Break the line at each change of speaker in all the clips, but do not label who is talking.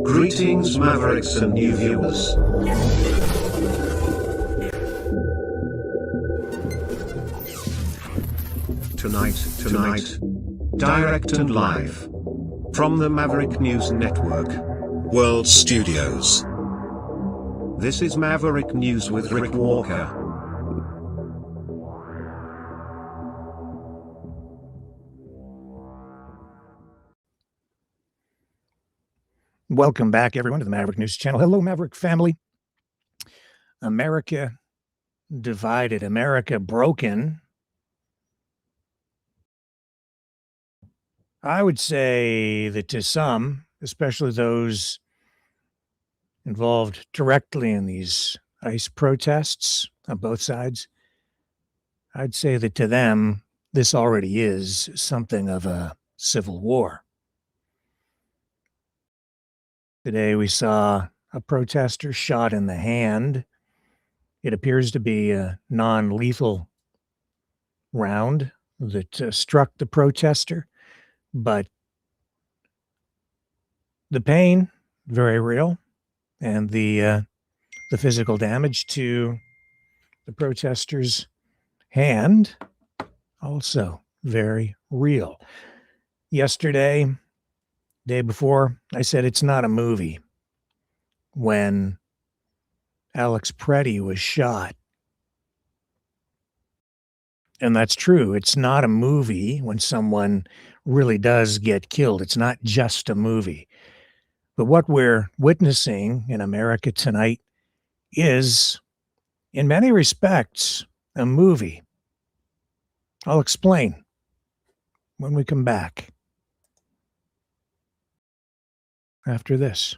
Greetings, Mavericks and new viewers. Tonight, direct and live from the Maverick News Network World Studios. This is Maverick News with Rick Walker.
Welcome back, everyone, to the Maverick News Channel. Hello, Maverick family. America divided, America broken. I would say that to some, especially those involved directly in these ICE protests on both sides, I'd say that to them, this already is something of a civil war. Today we saw a protester shot in the hand. It appears to be a non-lethal round that struck the protester, but the pain, very real, and the physical damage to the protester's hand, also very real. Yesterday, day before, I said it's not a movie when Alex Preddy was shot. And that's true. It's not a movie when someone really does get killed. It's not just a movie. But what we're witnessing in America tonight is, in many respects, a movie. I'll explain when we come back after this.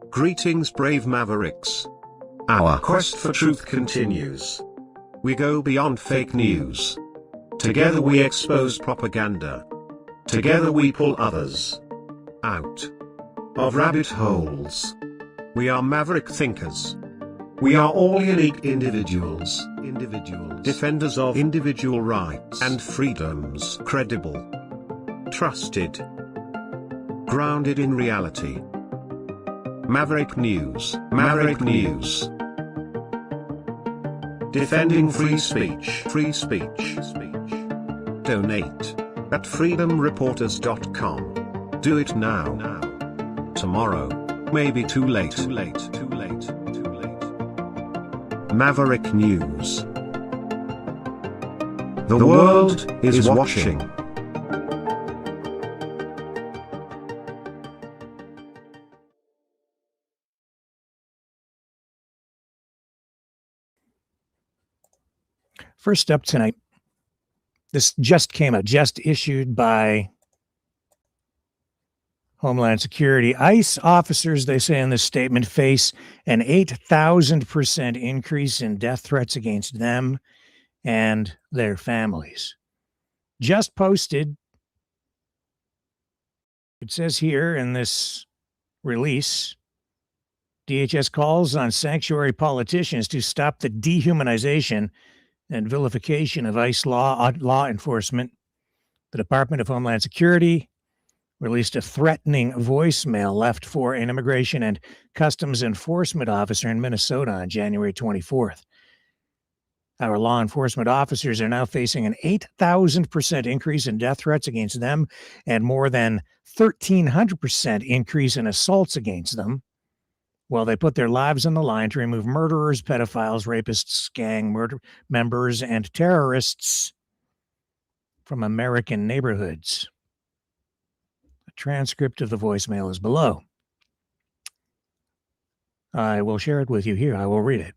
Greetings, brave Mavericks. Our quest for truth continues. We go beyond fake news. Together we expose propaganda. Together we pull others out of rabbit holes. We are maverick thinkers. We are all unique individuals, defenders of individual rights and freedoms, credible, trusted, grounded in reality. Maverick News, Maverick News. Defending free speech, free speech. Donate at freedomreporters.com. Do it now. Tomorrow may be too late. Maverick News. The world is watching.
First up tonight, this just issued by Homeland Security. ICE officers, they say in this statement, face an 8,000% increase in death threats against them and their families. Just posted, it says here in this release, DHS calls on sanctuary politicians to stop the dehumanization and vilification of ICE law enforcement. The Department of Homeland Security released a threatening voicemail left for an immigration and customs enforcement officer in Minnesota on January 24th. Our law enforcement officers are now facing an 8,000% increase in death threats against them and more than 1,300% increase in assaults against them, while they put their lives on the line to remove murderers, pedophiles, rapists, gang murder members, and terrorists from American neighborhoods. A transcript of the voicemail is below. I will share it with you here. I will read it.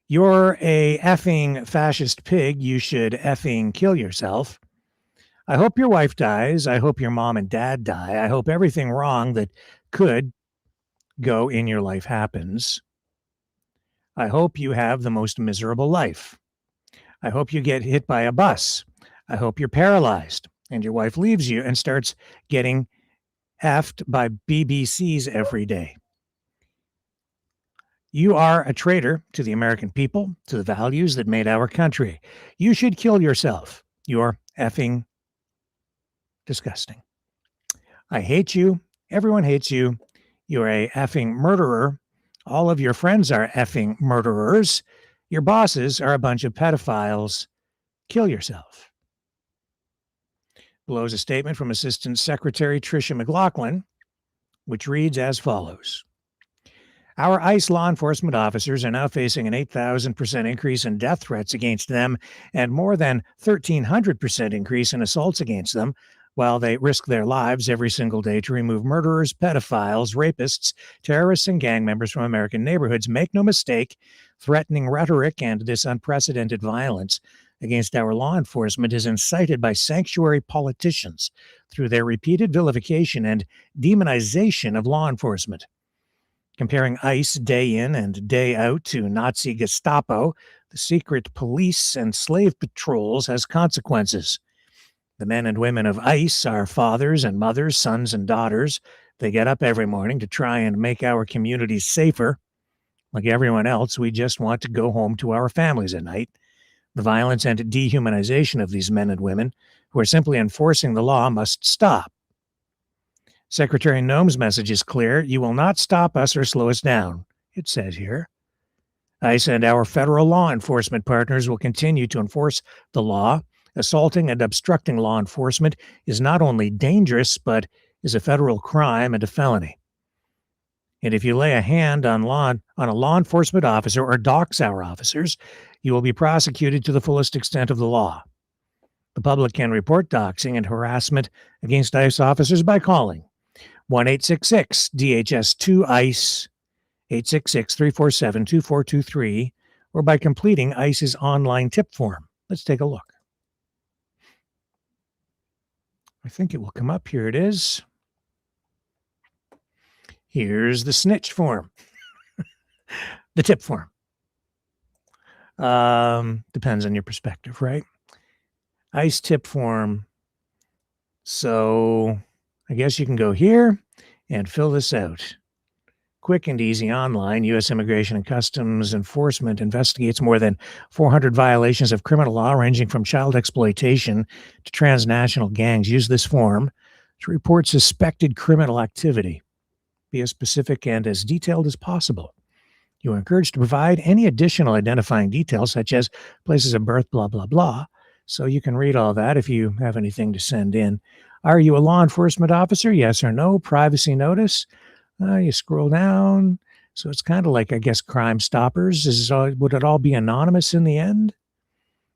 You're a effing fascist pig. You should effing kill yourself. I hope your wife dies. I hope your mom and dad die. I hope everything wrong that could go in your life happens. I hope you have the most miserable life. I hope you get hit by a bus. I hope you're paralyzed and your wife leaves you and starts getting effed by BBCs every day. You are a traitor to the American people, to the values that made our country. You should kill yourself. You're effing disgusting. I hate you. Everyone hates you. You're a effing murderer. All of your friends are effing murderers. Your bosses are a bunch of pedophiles. Kill yourself. Below is a statement from Assistant Secretary Tricia McLaughlin, which reads as follows. Our ICE law enforcement officers are now facing an 8,000% increase in death threats against them and more than 1,300% increase in assaults against them, while they risk their lives every single day to remove murderers, pedophiles, rapists, terrorists, and gang members from American neighborhoods. Make no mistake, threatening rhetoric and this unprecedented violence against our law enforcement is incited by sanctuary politicians through their repeated vilification and demonization of law enforcement. Comparing ICE day in and day out to Nazi Gestapo, the secret police and slave patrols has consequences. The men and women of ICE are fathers and mothers, sons and daughters. They get up every morning to try and make our communities safer. Like everyone else, we just want to go home to our families at night. The violence and dehumanization of these men and women who are simply enforcing the law must stop. Secretary Noem's message is clear. You will not stop us or slow us down, it says here. ICE and our federal law enforcement partners will continue to enforce the law. Assaulting and obstructing law enforcement is not only dangerous, but is a federal crime and a felony. And if you lay a hand on a law enforcement officer or dox our officers, you will be prosecuted to the fullest extent of the law. The public can report doxing and harassment against ICE officers by calling 1-866-DHS-2-ICE, 866-347-2423, or by completing ICE's online tip form. Let's take a look. I think it will come up. Here it is. Here's the snitch form. The tip form. Depends on your perspective, right? ICE tip form. So I guess you can go here and fill this out. Quick and easy online. U.S. Immigration and Customs Enforcement investigates more than 400 violations of criminal law, ranging from child exploitation to transnational gangs. Use this form to report suspected criminal activity. Be as specific and as detailed as possible. You are encouraged to provide any additional identifying details, such as places of birth, blah, blah, blah. So you can read all that if you have anything to send in. Are you a law enforcement officer? Yes or no? Privacy notice. You scroll down. So it's kind of like, I guess, Crime Stoppers. Would it all be anonymous in the end?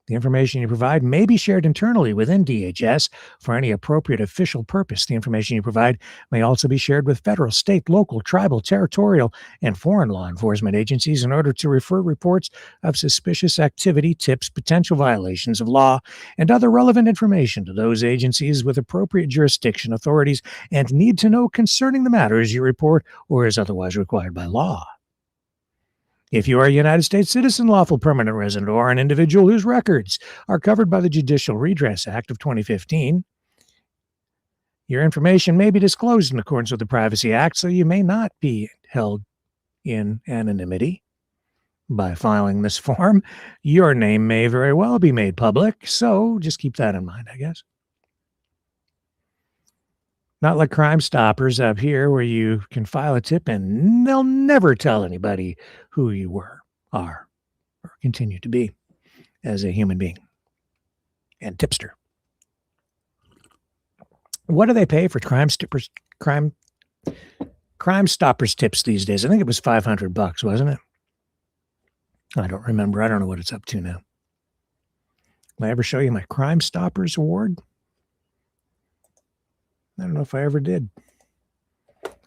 The information you provide may be shared internally within DHS for any appropriate official purpose. The information you provide may also be shared with federal, state, local, tribal, territorial, and foreign law enforcement agencies in order to refer reports of suspicious activity, tips, potential violations of law, and other relevant information to those agencies with appropriate jurisdiction, authorities, and need to know concerning the matters you report or is otherwise required by law. If you are a United States citizen, lawful permanent resident, or an individual whose records are covered by the Judicial Redress Act of 2015, your information may be disclosed in accordance with the Privacy Act, so you may not be held in anonymity. By filing this form, your name may very well be made public, so just keep that in mind, I guess. Not like Crime Stoppers up here, where you can file a tip and they'll never tell anybody who you were, are, or continue to be as a human being and tipster. What do they pay for Crime Stoppers tips these days? I think it was $500, wasn't it? I don't remember. I don't know what it's up to now. Will I ever show you my Crime Stoppers award? I don't know if I ever did.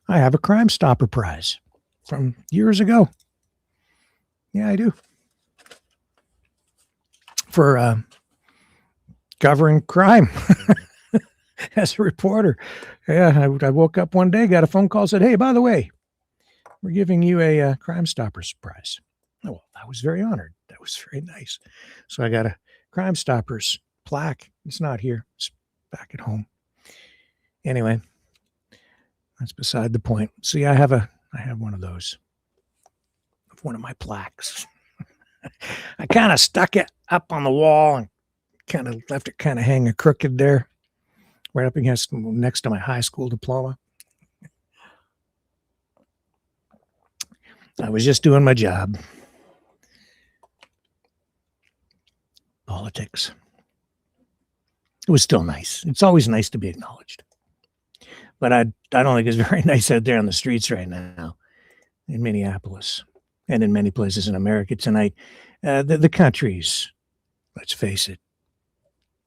I have a Crime Stopper prize from years ago. Yeah, I do. For covering crime as a reporter. Yeah, I woke up one day, got a phone call, said, hey, by the way, we're giving you a Crime Stoppers prize. Oh, well. was very honored. That was very nice. So I got a Crime Stoppers plaque. It's not here. It's back at home. Anyway, that's beside the point. See, I have one of those. One of my plaques. I kind of stuck it up on the wall and kind of left it kind of hanging crooked there, right up against next to my high school diploma. I was just doing my job. Politics. It was still nice. It's always nice to be acknowledged. But I don't think it's very nice out there on the streets right now in Minneapolis and in many places in America tonight. The country's, let's face it,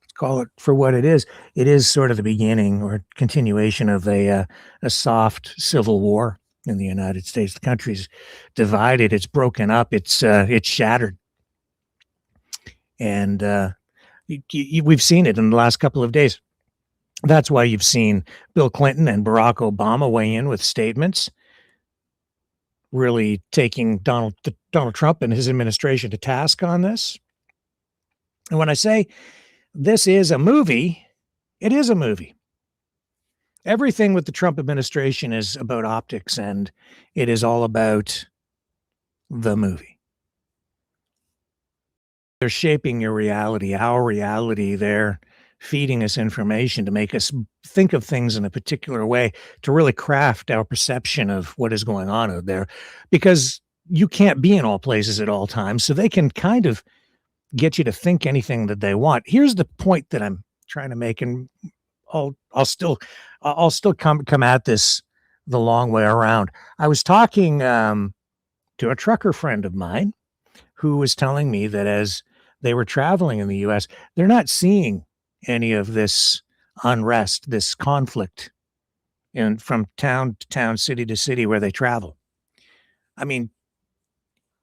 let's call it for what it is. It is sort of the beginning or continuation of a soft civil war in the United States. The country's divided. It's broken up. It's shattered. And we've seen it in the last couple of days. That's why you've seen Bill Clinton and Barack Obama weigh in with statements, really taking Donald Trump and his administration to task on this. And when I say this is a movie, it is a movie. Everything with the Trump administration is about optics, and it is all about the movie. They're shaping your reality, our reality. They're feeding us information to make us think of things in a particular way, to really craft our perception of what is going on out there, because you can't be in all places at all times. So they can kind of get you to think anything that they want. Here's the point that I'm trying to make, and I'll still come at this the long way around. I was talking to a trucker friend of mine who was telling me that as they were traveling in the U.S., they're not seeing any of this unrest, this conflict from town to town, city to city where they travel. I mean,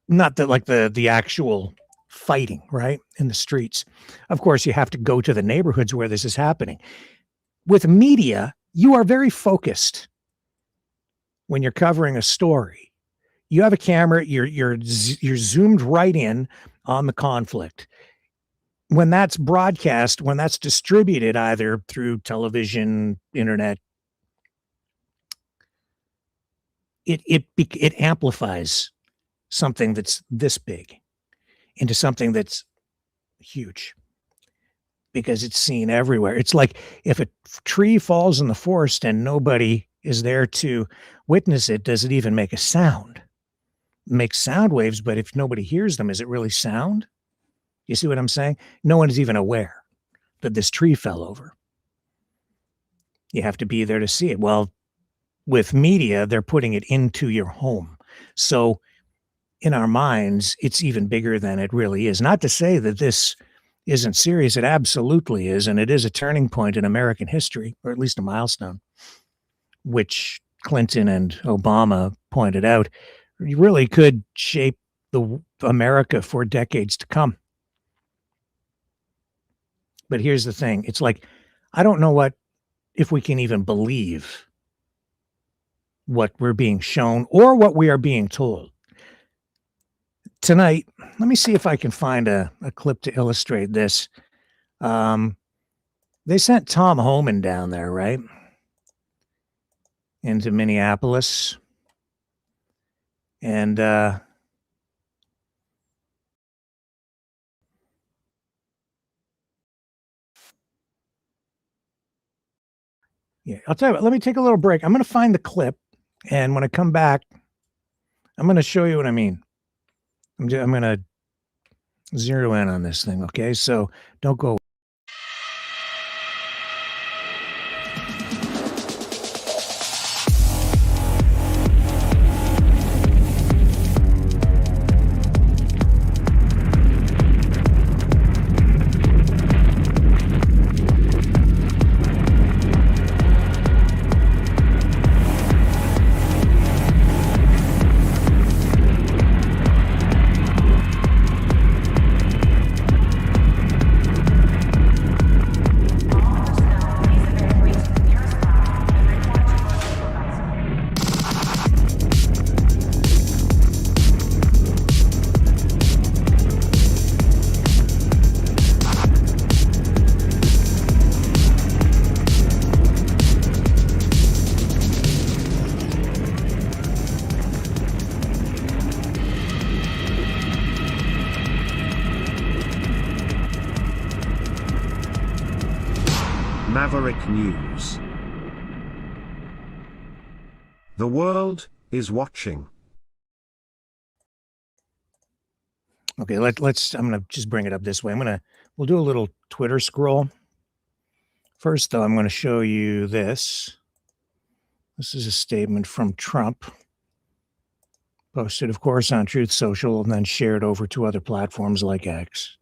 not that like the actual fighting, right, in the streets. Of course, you have to go to the neighborhoods where this is happening. With media, you are very focused when you're covering a story. You have a camera, you're zoomed right in on the conflict. When that's broadcast, when that's distributed either through television, internet, it amplifies something that's this big into something that's huge, because it's seen everywhere. It's like if a tree falls in the forest and nobody is there to witness it, does it even make a sound? It makes sound waves, but if nobody hears them, is it really sound? You see what I'm saying? No one is even aware that this tree fell over. You have to be there to see it. Well, with media, they're putting it into your home. So in our minds, it's even bigger than it really is. Not to say that this isn't serious. It absolutely is. And it is a turning point in American history, or at least a milestone, which Clinton and Obama pointed out really could shape the America for decades to come. But here's the thing. It's like, I don't know if we can even believe what we're being shown or what we are being told. Tonight, let me see if I can find a clip to illustrate this. They sent Tom Homan down there, right? Into Minneapolis. And yeah, I'll tell you what, let me take a little break. I'm going to find the clip, and when I come back, I'm going to show you what I mean. I'm going to zero in on this thing, okay? So don't go.
Maverick News. The world is watching.
Okay, let's. I'm gonna just bring it up this way. We'll do a little Twitter scroll. First, though, I'm going to show you this. This is a statement from Trump, posted, of course, on Truth Social and then shared over to other platforms like X.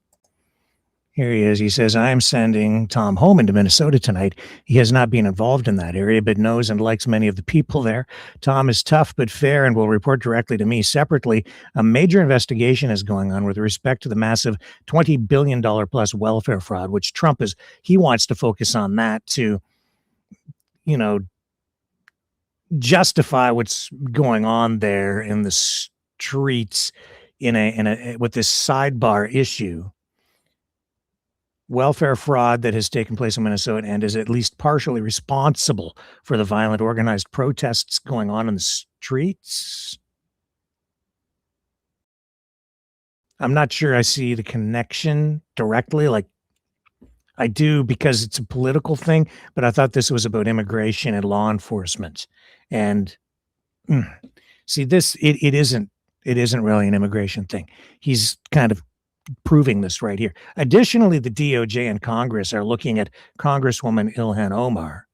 Here he is. He says, I am sending Tom Homan to Minnesota tonight. He has not been involved in that area, but knows and likes many of the people there. Tom is tough but fair and will report directly to me. Separately, a major investigation is going on with respect to the massive $20 billion plus welfare fraud, which Trump he wants to focus on that to, justify what's going on there in the streets with this sidebar issue. Welfare fraud that has taken place in Minnesota and is at least partially responsible for the violent organized protests going on in the streets. I'm not sure I see the connection directly. Like, I do because it's a political thing, but I thought this was about immigration and law enforcement. And see, it isn't really an immigration thing. He's kind of proving this right here. Additionally, the DOJ and Congress are looking at Congresswoman Ilhan Omar,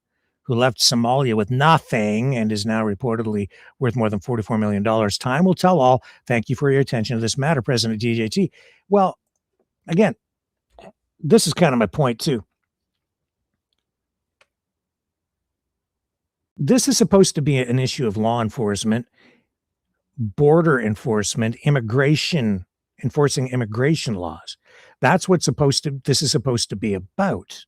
who left Somalia with nothing and is now reportedly worth more than $44 million. Time will tell all. Thank you for your attention to this matter, President DJT. Well, again, this is kind of my point too. This is supposed to be an issue of law enforcement, border enforcement, enforcing immigration laws. That's what this is supposed to be about.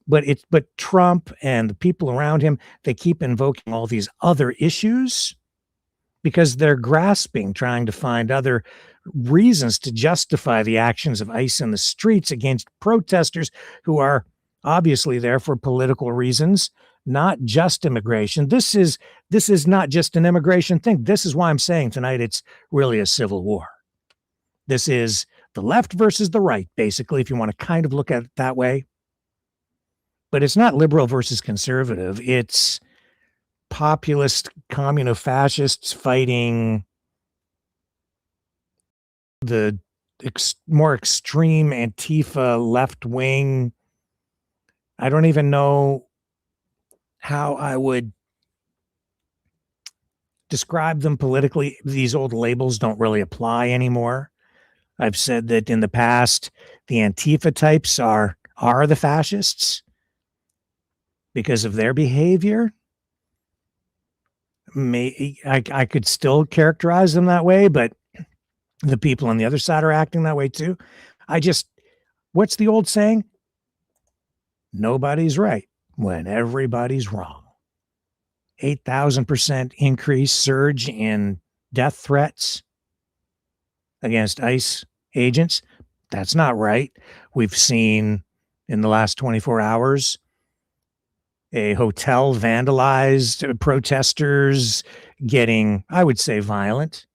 But Trump and the people around him, they keep invoking all these other issues because they're trying to find other reasons to justify the actions of ICE in the streets against protesters who are obviously there for political reasons, not just immigration. This is not just an immigration thing. This is why I'm saying tonight it's really a civil war. This is the left versus the right, basically, if you want to kind of look at it that way. But it's not liberal versus conservative. It's populist communo-fascists fighting the more extreme Antifa left wing. I don't even know how I would describe them politically. These old labels don't really apply anymore. I've said that in the past, the Antifa types are the fascists because of their behavior. I could still characterize them that way, but the people on the other side are acting that way too. What's the old saying? Nobody's right when everybody's wrong. 8,000% increase, surge in death threats against ICE agents. That's not right. We've seen in the last 24 hours a hotel vandalized, protesters getting, I would say, violent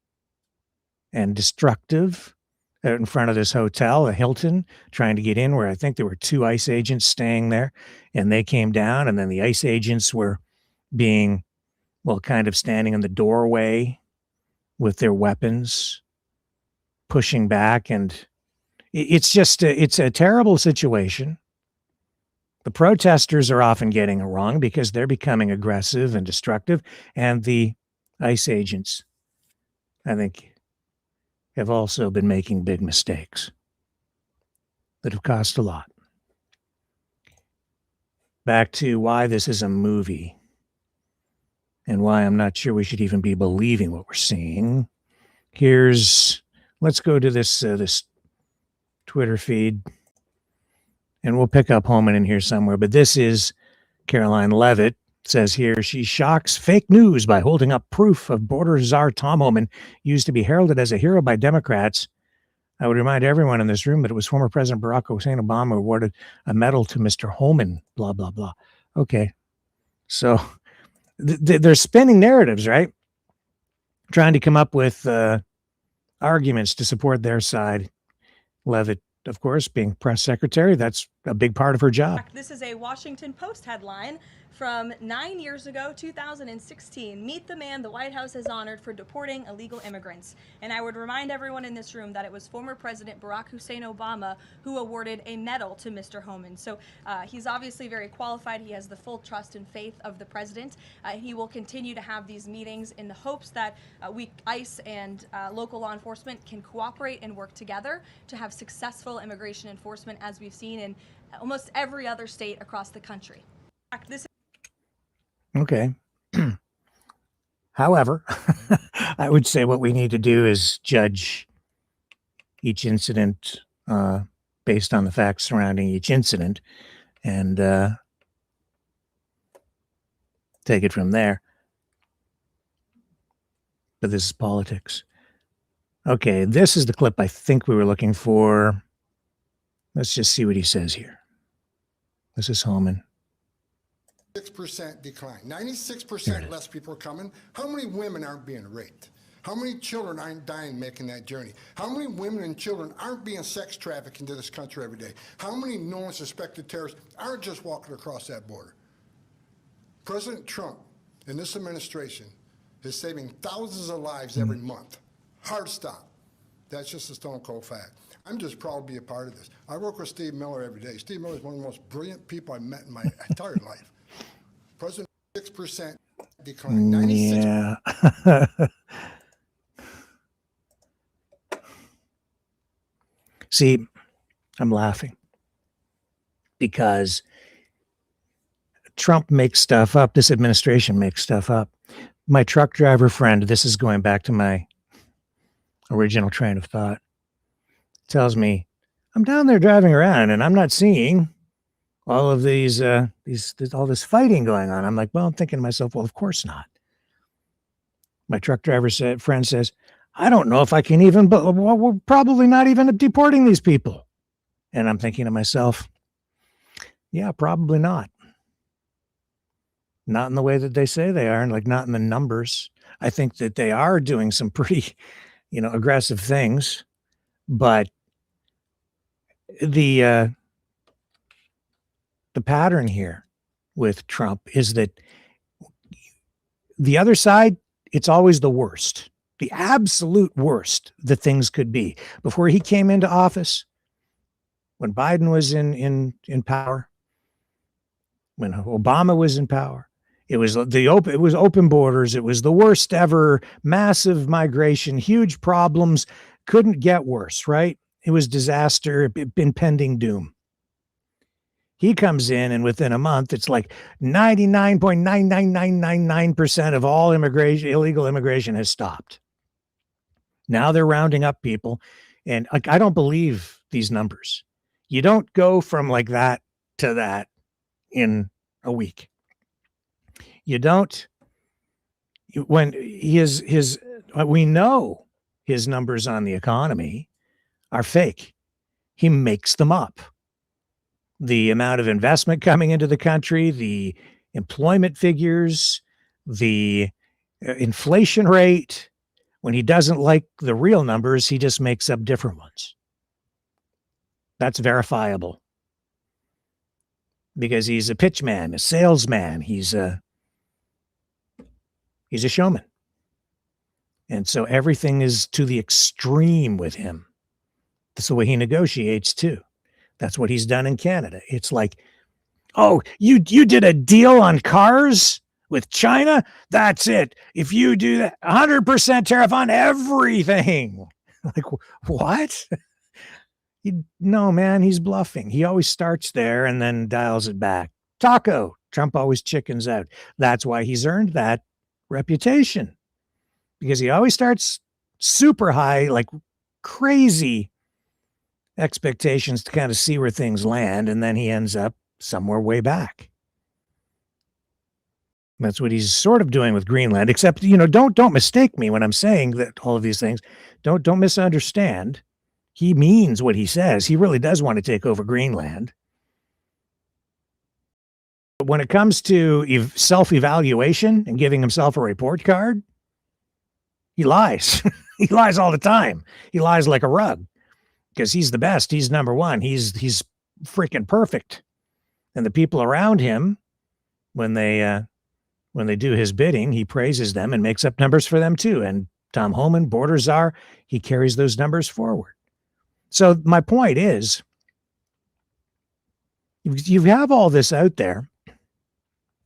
and destructive out in front of this hotel, a Hilton, trying to get in, where I think there were 2 ICE agents staying there, and they came down, and then the ICE agents were being, kind of standing in the doorway with their weapons, pushing back. And it's a terrible situation. The protesters are often getting it wrong because they're becoming aggressive and destructive. And the ICE agents, I think, have also been making big mistakes that have cost a lot. Back to why this is a movie and why I'm not sure we should even be believing what we're seeing. Let's go to this Twitter feed, and we'll pick up Homan in here somewhere. But this is Caroline Levitt. Says here, she shocks fake news by holding up proof of border czar Tom Homan used to be heralded as a hero by Democrats. I would remind everyone in this room that it was former President Barack Hussein Obama who awarded a medal to Mr. Homan, blah, blah, blah. Okay. So they're spinning narratives, right? Trying to come up with arguments to support their side. Levitt, of course, being press secretary, that's a big part of her job.
This is a Washington Post headline from 9 years ago, 2016. Meet the man the White House has honored for deporting illegal immigrants. And I would remind everyone in this room that it was former President Barack Hussein Obama who awarded a medal to Mr. Homan. So he's obviously very qualified. He has the full trust and faith of the president. He will continue to have these meetings in the hopes that ICE and local law enforcement can cooperate and work together to have successful immigration enforcement, as we've seen in almost every other state across the country.
Okay. However, I would say what we need to do is judge each incident based on the facts surrounding each incident and take it from there. But this is politics. Okay, this is the clip I think we were looking for. Let's just see what he says here. This is Homan.
6% decline. 96% less people are coming. How many women aren't being raped? How many children aren't dying making that journey? How many women and children aren't being sex trafficked into this country every day? How many known suspected terrorists aren't just walking across that border? President Trump and this administration is saving thousands of lives every month. Hard stop. That's just a stone cold fact. I'm just proud to be a part of this. I work with Steve Miller every day. Steve Miller is one of the most brilliant people I've met in my entire life. President, 6% decline. 96.
Yeah. See, I'm laughing because Trump makes stuff up. This administration makes stuff up. My truck driver friend, this is going back to my original train of thought, tells me, I'm down there driving around and I'm not seeing all of all this fighting going on. I'm like, well, I'm thinking to myself, well, of course not. My truck driver friend says, I don't know if I can even, but we're probably not even deporting these people. And I'm thinking to myself, yeah, probably not. Not in the way that they say they are, and like not in the numbers. I think that they are doing some pretty, aggressive things, but the pattern here with Trump is that the other side, it's always the worst, the absolute worst that things could be. Before he came into office, when Biden was in power, when Obama was in power, it was open borders. It was the worst ever, massive migration, huge problems, couldn't get worse, right? It was disaster, impending doom. He comes in and within a month, it's like 99.99999% of all illegal immigration has stopped. Now they're rounding up people. And I don't believe these numbers. You don't go from like that to that in a week. You don't, when we know his numbers on the economy are fake. He makes them up. The amount of investment coming into the country, the employment figures, the inflation rate. When he doesn't like the real numbers, he just makes up different ones. That's verifiable. Because he's a pitchman, a salesman. He's a showman. And so everything is to the extreme with him. That's the way he negotiates too. That's what he's done in Canada. It's like, oh, you did a deal on cars with China? That's it. If you do that, 100% tariff on everything. Like, what? No, man, he's bluffing. He always starts there and then dials it back. Taco. Trump always chickens out. That's why he's earned that reputation. Because he always starts super high, like crazy expectations to kind of see where things land, and then he ends up somewhere way back. That's what he's sort of doing with Greenland, except, don't mistake me when I'm saying that all of these things. Don't misunderstand. He means what he says. He really does want to take over Greenland. But when it comes to self-evaluation and giving himself a report card, he lies. He lies all the time. He lies like a rug because he's the best. He's number one. He's freaking perfect. And the people around him, when they do his bidding, he praises them and makes up numbers for them too. And Tom Homan, border czar, he carries those numbers forward. So my point is, you have all this out there,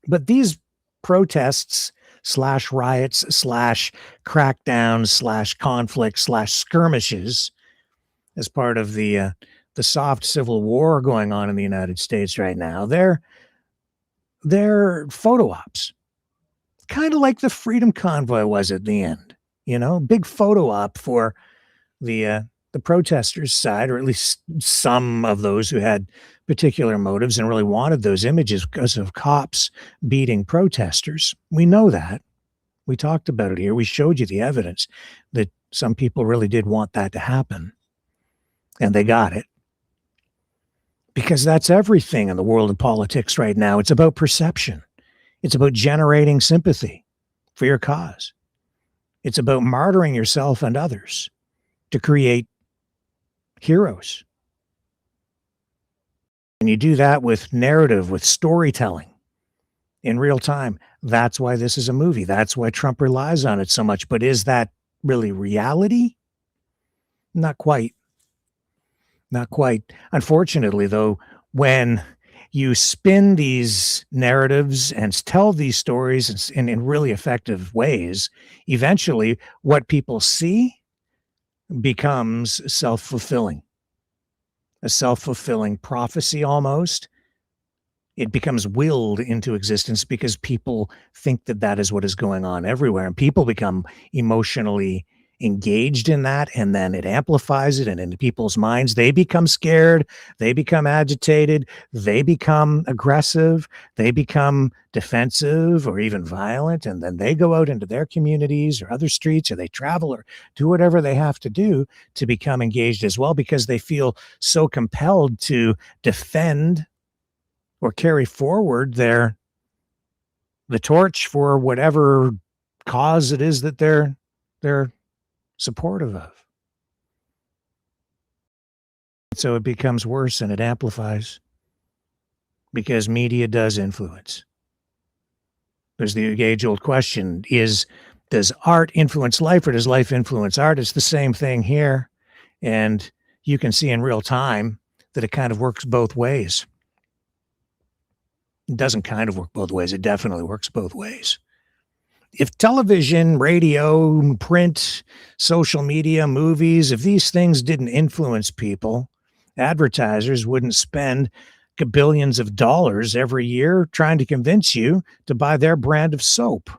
but these protests / riots / crackdowns / conflicts / skirmishes as part of the soft civil war going on in the United States right now, they're photo ops, kind of like the Freedom Convoy was at the end. Big photo op for the protesters' side, or at least some of those who had particular motives and really wanted those images because of cops beating protesters. We know that. We talked about it here. We showed you the evidence that some people really did want that to happen, and they got it. Because that's everything in the world of politics right now. It's about perception. It's about generating sympathy for your cause. It's about martyring yourself and others to create heroes. And you do that with narrative, with storytelling in real time. That's why this is a movie. That's why Trump relies on it so much. But is that really reality? Not quite. Not quite. Unfortunately, though, when you spin these narratives and tell these stories in really effective ways, eventually what people see becomes self-fulfilling. A self-fulfilling prophecy almost. It becomes willed into existence because people think that that is what is going on everywhere. And people become emotionally engaged in that, and then it amplifies it, and in people's minds they become scared, they become agitated, they become aggressive, they become defensive or even violent, and then they go out into their communities or other streets, or they travel or do whatever they have to do to become engaged as well, because they feel so compelled to defend or carry forward the torch for whatever cause it is that they're supportive of. So it becomes worse and it amplifies because media does influence. There's the age-old question, does art influence life or does life influence art? It's the same thing here. And you can see in real time that it kind of works both ways. It doesn't kind of work both ways. It definitely works both ways. If television, radio, print, social media, movies, if these things didn't influence people, advertisers wouldn't spend billions of dollars every year trying to convince you to buy their brand of soap.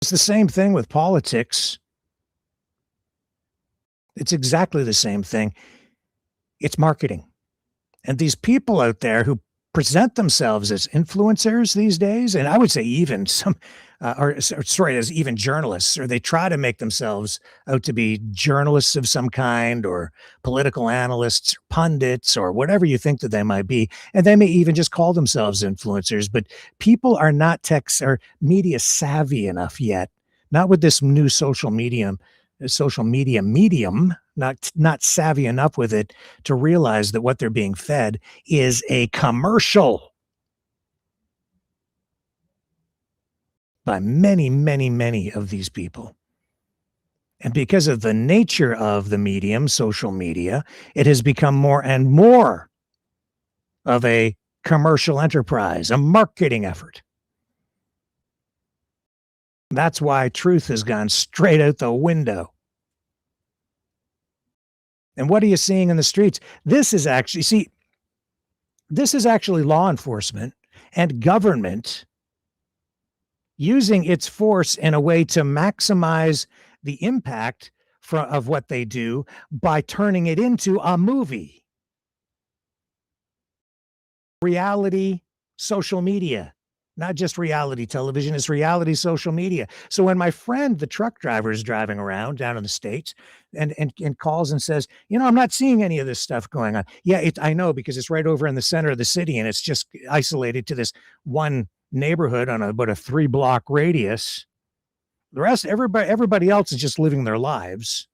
It's the same thing with politics. It's exactly the same thing. It's marketing. And these people out there who present themselves as influencers these days, and I would say even some, as even journalists, or they try to make themselves out to be journalists of some kind, or political analysts, or pundits, or whatever you think that they might be, and they may even just call themselves influencers. But people are not tech or media savvy enough yet, not with this new social media medium, not savvy enough with it to realize that what they're being fed is a commercial by many, many, many of these people. And because of the nature of the medium, social media, it has become more and more of a commercial enterprise, a marketing effort. That's why truth has gone straight out the window. And what are you seeing in the streets? This is actually law enforcement and government using its force in a way to maximize the impact of what they do by turning it into a movie. Reality social media. Not just reality television, it's reality social media. So when my friend, the truck driver, is driving around down in the States and calls and says, I'm not seeing any of this stuff going on. Yeah, I know, because it's right over in the center of the city and it's just isolated to this one neighborhood on about a 3-block radius. The rest, everybody else is just living their lives.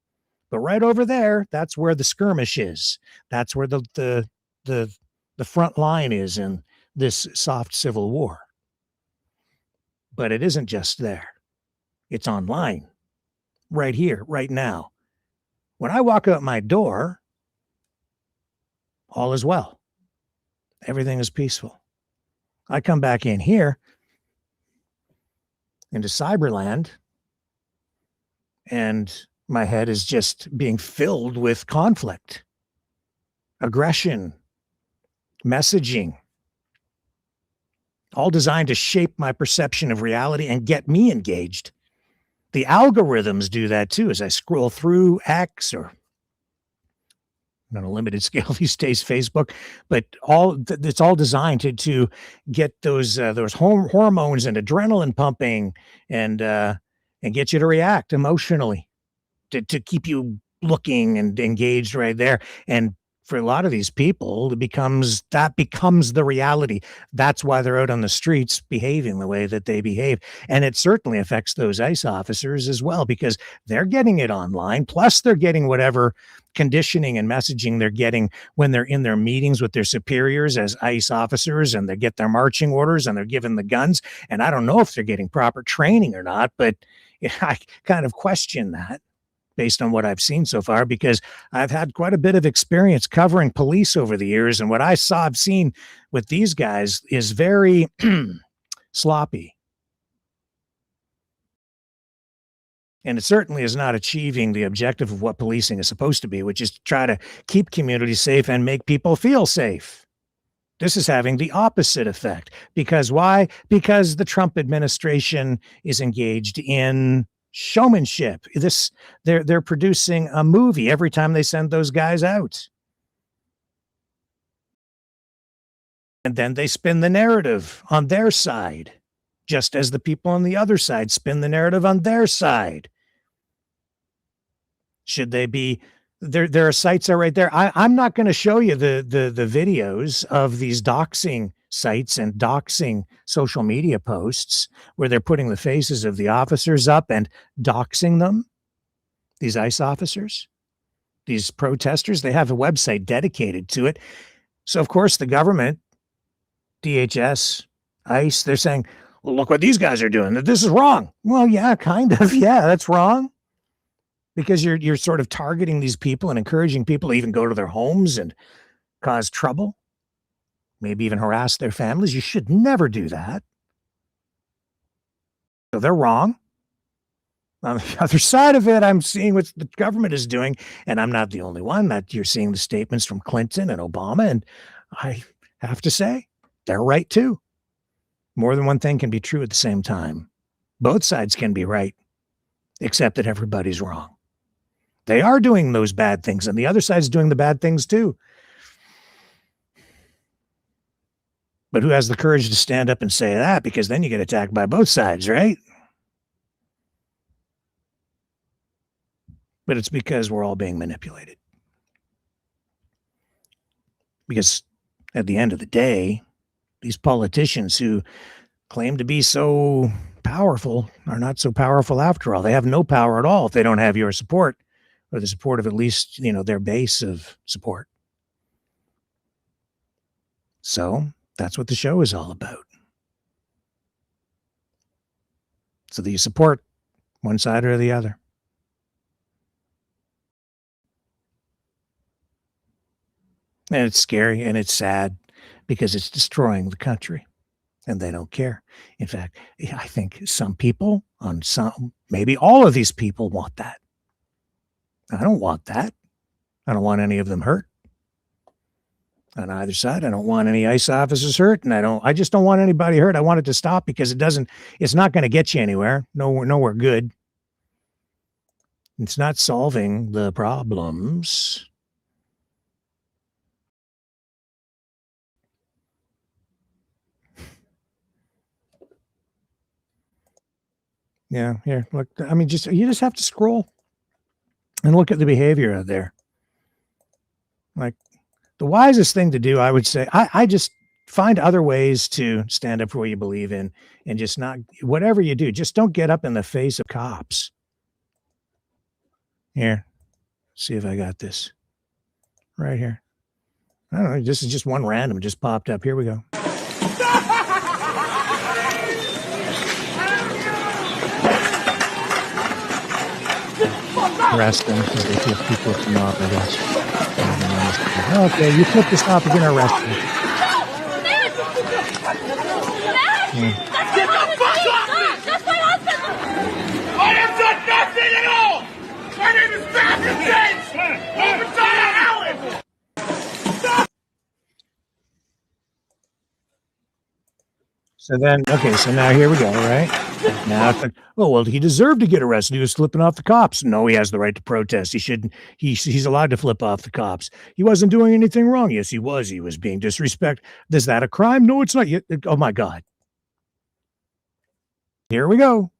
But right over there, that's where the skirmish is. That's where the front line is in this soft civil war. But it isn't just there. It's online, right here, right now. When I walk out my door, all is well. Everything is peaceful. I come back in here into Cyberland, and my head is just being filled with conflict, aggression, messaging, all designed to shape my perception of reality and get me engaged. The algorithms do that too. As I scroll through X, or on a limited scale these days, Facebook, but it's all designed to get those hormones and adrenaline pumping, and get you to react emotionally, to keep you looking and engaged right there. And for a lot of these people, that becomes the reality. That's why they're out on the streets behaving the way that they behave. And it certainly affects those ICE officers as well, because they're getting it online. Plus, they're getting whatever conditioning and messaging they're getting when they're in their meetings with their superiors as ICE officers, and they get their marching orders and they're given the guns. And I don't know if they're getting proper training or not, but I kind of question that, based on what I've seen so far, because I've had quite a bit of experience covering police over the years. And what I've seen with these guys is very sloppy. And it certainly is not achieving the objective of what policing is supposed to be, which is to try to keep communities safe and make people feel safe. This is having the opposite effect. Because why? Because the Trump administration is engaged in showmanship. They're producing a movie every time they send those guys out. And then they spin the narrative on their side, just as the people on the other side spin the narrative on their side. Should they be their sites are right there. I'm not going to show you the videos of these doxing sites and doxing social media posts where they're putting the faces of the officers up and doxing them. These ICE officers, these protesters, they have a website dedicated to it. So of course the government, DHS, ICE, they're saying, well, look what these guys are doing. This is wrong. Well, yeah, kind of. Yeah, that's wrong. Because you're sort of targeting these people and encouraging people to even go to their homes and cause trouble, maybe even harass their families. You should never do that. So they're wrong. On the other side of it, I'm seeing what the government is doing, and I'm not the only one. That you're seeing the statements from Clinton and Obama, and I have to say, they're right too. More than one thing can be true at the same time. Both sides can be right, except that everybody's wrong. They are doing those bad things, and the other side's doing the bad things too. But who has the courage to stand up and say that? Because then you get attacked by both sides, right? But it's because we're all being manipulated. Because at the end of the day, these politicians who claim to be so powerful are not so powerful after all. They have no power at all if they don't have your support, or the support of at least, their base of support. So that's what the show is all about. So do you support one side or the other? And it's scary and it's sad because it's destroying the country, and they don't care. In fact, I think some people, maybe all of these people want that. I don't want that. I don't want any of them hurt. On either side, I don't want any ICE officers hurt, and I just don't want anybody hurt. I want it to stop because it's not going to get you anywhere. Nowhere good. It's not solving the problems. Yeah, here, look, I mean, you just have to scroll and look at the behavior out there. Like, the wisest thing to do, I would say, I just find other ways to stand up for what you believe in, and just not, whatever you do, just don't get up in the face of cops. Here, see if I got this right here. I don't know. This is just one random. It just popped up. Here we go. Arrest them because they feel people come off, I guess. Okay, you flip this off, you're going to arrest them.
Get the fuck off me! That's my husband! I have done nothing at all! My name is Matthew James! Overtime Allen!
So then, okay, so now here we go, right? Now, oh, well, he deserved to get arrested. He was flipping off the cops. No, he has the right to protest. He shouldn't. He's allowed to flip off the cops. He wasn't doing anything wrong. Yes, he was. He was being disrespectful. Is that a crime? No, it's not. Oh, my God. Here we go.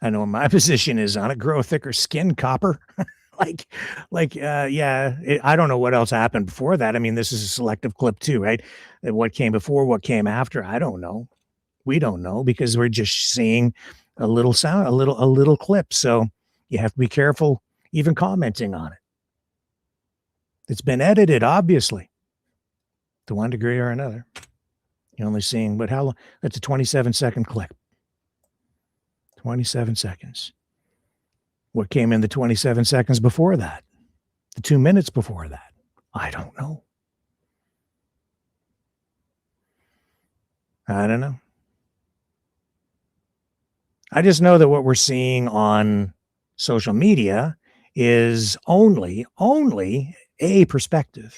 I know my position is on it. Grow a thicker skin, copper. Yeah, I don't know what else happened before that. I mean, this is a selective clip too, right? What came before, what came after, I don't know. We don't know because we're just seeing a little sound, a little clip. So you have to be careful even commenting on it. It's been edited, obviously, to one degree or another. You're only seeing, but how long? That's a 27-second clip. 27 seconds. What came in the 27 seconds before that? The 2 minutes before that? I don't know. I don't know. I just know that what we're seeing on social media is only a perspective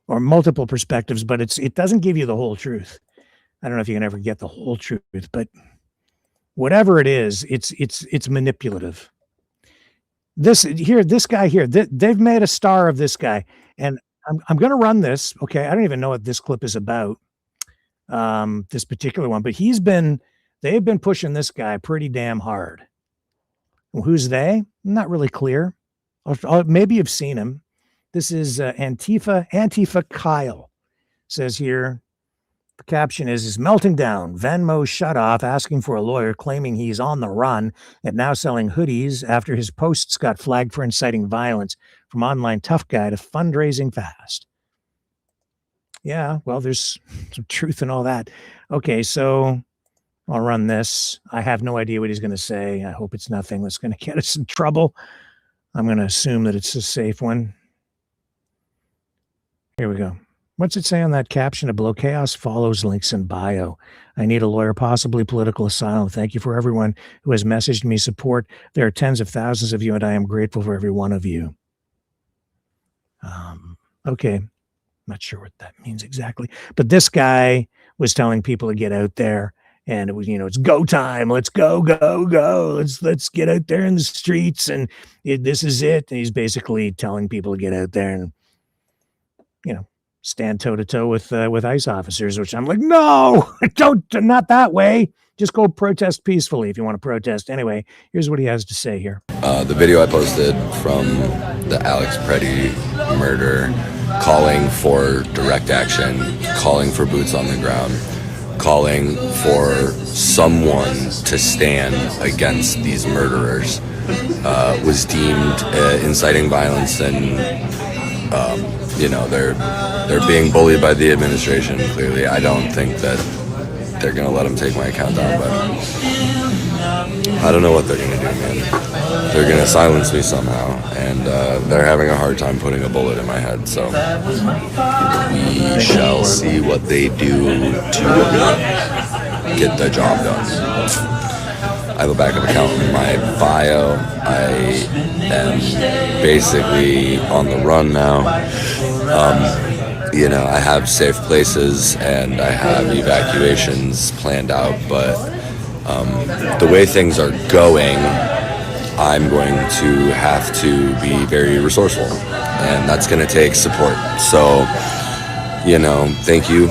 or multiple perspectives, but it doesn't give you the whole truth. I don't know if you can ever get the whole truth, but whatever it is, it's manipulative. This guy here, they've made a star of this guy, and I'm going to run this. Okay, I don't even know what this clip is about, this particular one, but they've been pushing this guy pretty damn hard. Well, who's they? Not really clear. Maybe you've seen him. This is Antifa Kyle. Says here. The caption is melting down. Venmo shut off, asking for a lawyer, claiming he's on the run and now selling hoodies after his posts got flagged for inciting violence. From online tough guy to fundraising fast. Yeah, well, there's some truth in all that. Okay, so I'll run this. I have no idea what he's going to say. I hope it's nothing that's going to get us in trouble. I'm going to assume that it's a safe one. Here we go. What's it say on that caption? Below chaos follows, links in bio. I need a lawyer, possibly political asylum. Thank you for everyone who has messaged me support. There are tens of thousands of you, and I am grateful for every one of you. Okay. Not sure what that means exactly. But this guy was telling people to get out there, and it was, it's go time. Let's go. Let's get out there in the streets, and this is it. And he's basically telling people to get out there and, stand toe to toe with ICE officers, which I'm like, no, not that way. Just go protest peacefully if you want to protest. Anyway, here's what he has to say here.
The video I posted from the Alex Preddy murder, calling for direct action, calling for boots on the ground, calling for someone to stand against these murderers, was deemed inciting violence, and they're being bullied by the administration. Clearly, I don't think that they're gonna let them take my account down, but I don't know what they're gonna do, man. They're gonna silence me somehow, and they're having a hard time putting a bullet in my head. So we shall see what they do to get the job done. I have a backup account in my bio. I am basically on the run now. I have safe places and I have evacuations planned out, but the way things are going, I'm going to have to be very resourceful, and that's going to take support. So, thank you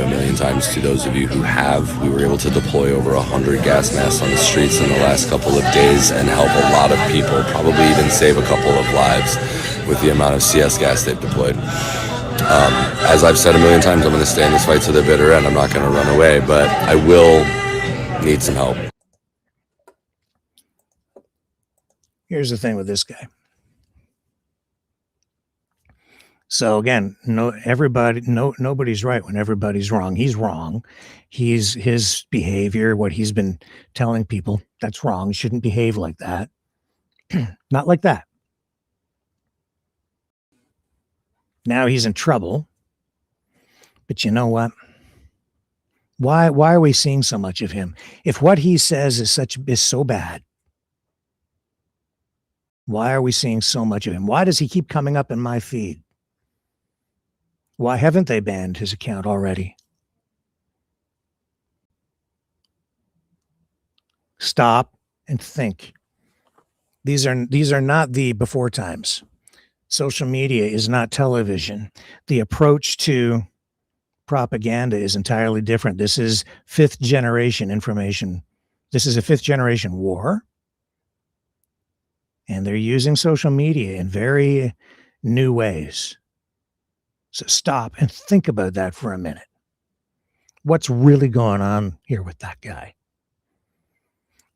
a million times to those of you who have. We were able to deploy over 100 gas masks on the streets in the last couple of days and help a lot of people, probably even save a couple of lives with the amount of CS gas they've deployed. As I've said a million times, I'm going to stay in this fight to the bitter end. I'm not going to run away, but I will need some help.
Here's the thing with this guy. So again, nobody's right when everybody's wrong. He's wrong. His behavior, what he's been telling people, that's wrong. He shouldn't behave like that. Not like that. Now he's in trouble. But you know what? Why are we seeing so much of him? If what he says is so bad, why are we seeing so much of him? Why does he keep coming up in my feed? Why haven't they banned his account already? Stop and think. These are not the before times. Social media is not television. The approach to propaganda is entirely different. This is fifth generation information. This is a fifth generation war. And they're using social media in very new ways. So stop and think about that for a minute. What's really going on here with that guy?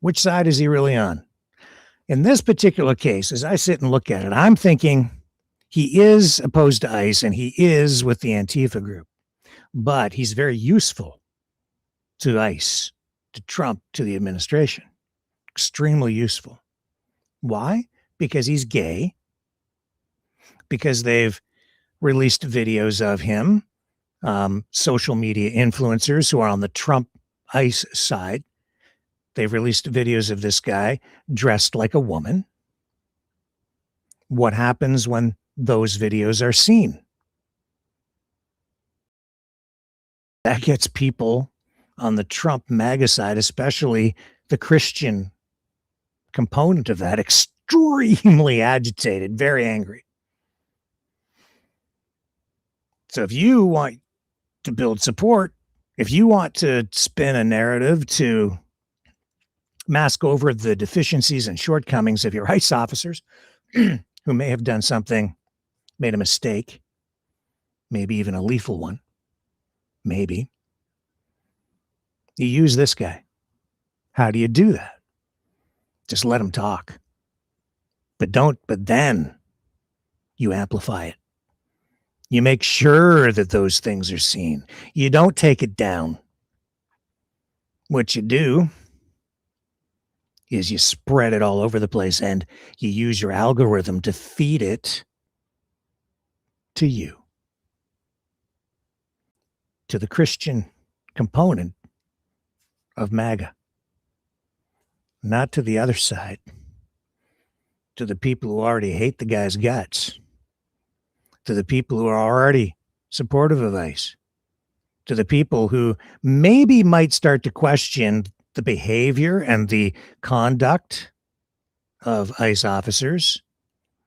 Which side is he really on? In this particular case, as I sit and look at it, I'm thinking he is opposed to ICE and he is with the Antifa group, but he's very useful to ICE, to Trump, to the administration. Extremely useful. Why? Because he's gay, because they've released videos of him, social media influencers who are on the Trump ICE side. They've released videos of this guy dressed like a woman. What happens when those videos are seen? That gets people on the Trump MAGA side, especially the Christian component of that, extremely agitated, very angry. So if you want to build support, if you want to spin a narrative to mask over the deficiencies and shortcomings of your ICE officers who may have done something, made a mistake, maybe even a lethal one, maybe, you use this guy. How do you do that? Just let him talk. But then you amplify it. You make sure that those things are seen. You don't take it down. What you do is you spread it all over the place and you use your algorithm to feed it to you, to the Christian component of MAGA, not to the other side, to the people who already hate the guy's guts, to the people who are already supportive of ICE, to the people who maybe might start to question the behavior and the conduct of ICE officers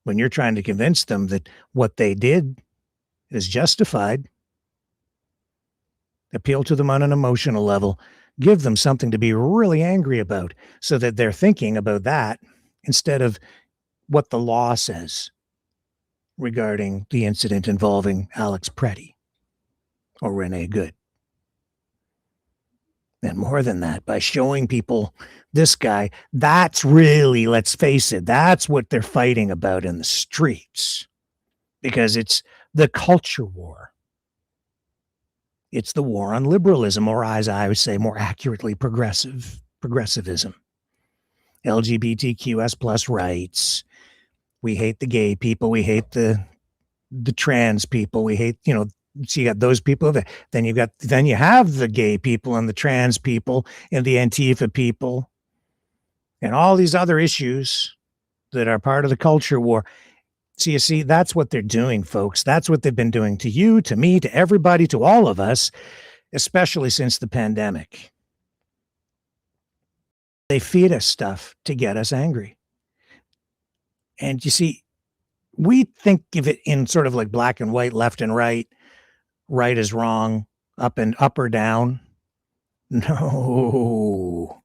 when you're trying to convince them that what they did is justified. Appeal to them on an emotional level. Give them something to be really angry about so that they're thinking about that instead of what the law says regarding the incident involving Alex Preddy or Renee Good. And more than that, by showing people this guy, that's really, let's face it, that's what they're fighting about in the streets, because it's the culture war. It's the war on liberalism, or as I would say more accurately, progressivism. LGBTQS plus rights. We hate the gay people. We hate the trans people. We hate, so you got those people. Then you have the gay people and the trans people and the Antifa people and all these other issues that are part of the culture war. So you see, that's what they're doing, folks. That's what they've been doing to you, to me, to everybody, to all of us, especially since the pandemic. They feed us stuff to get us angry. And you see, we think of it in sort of like black and white, left and right. Right is wrong, up or down. No.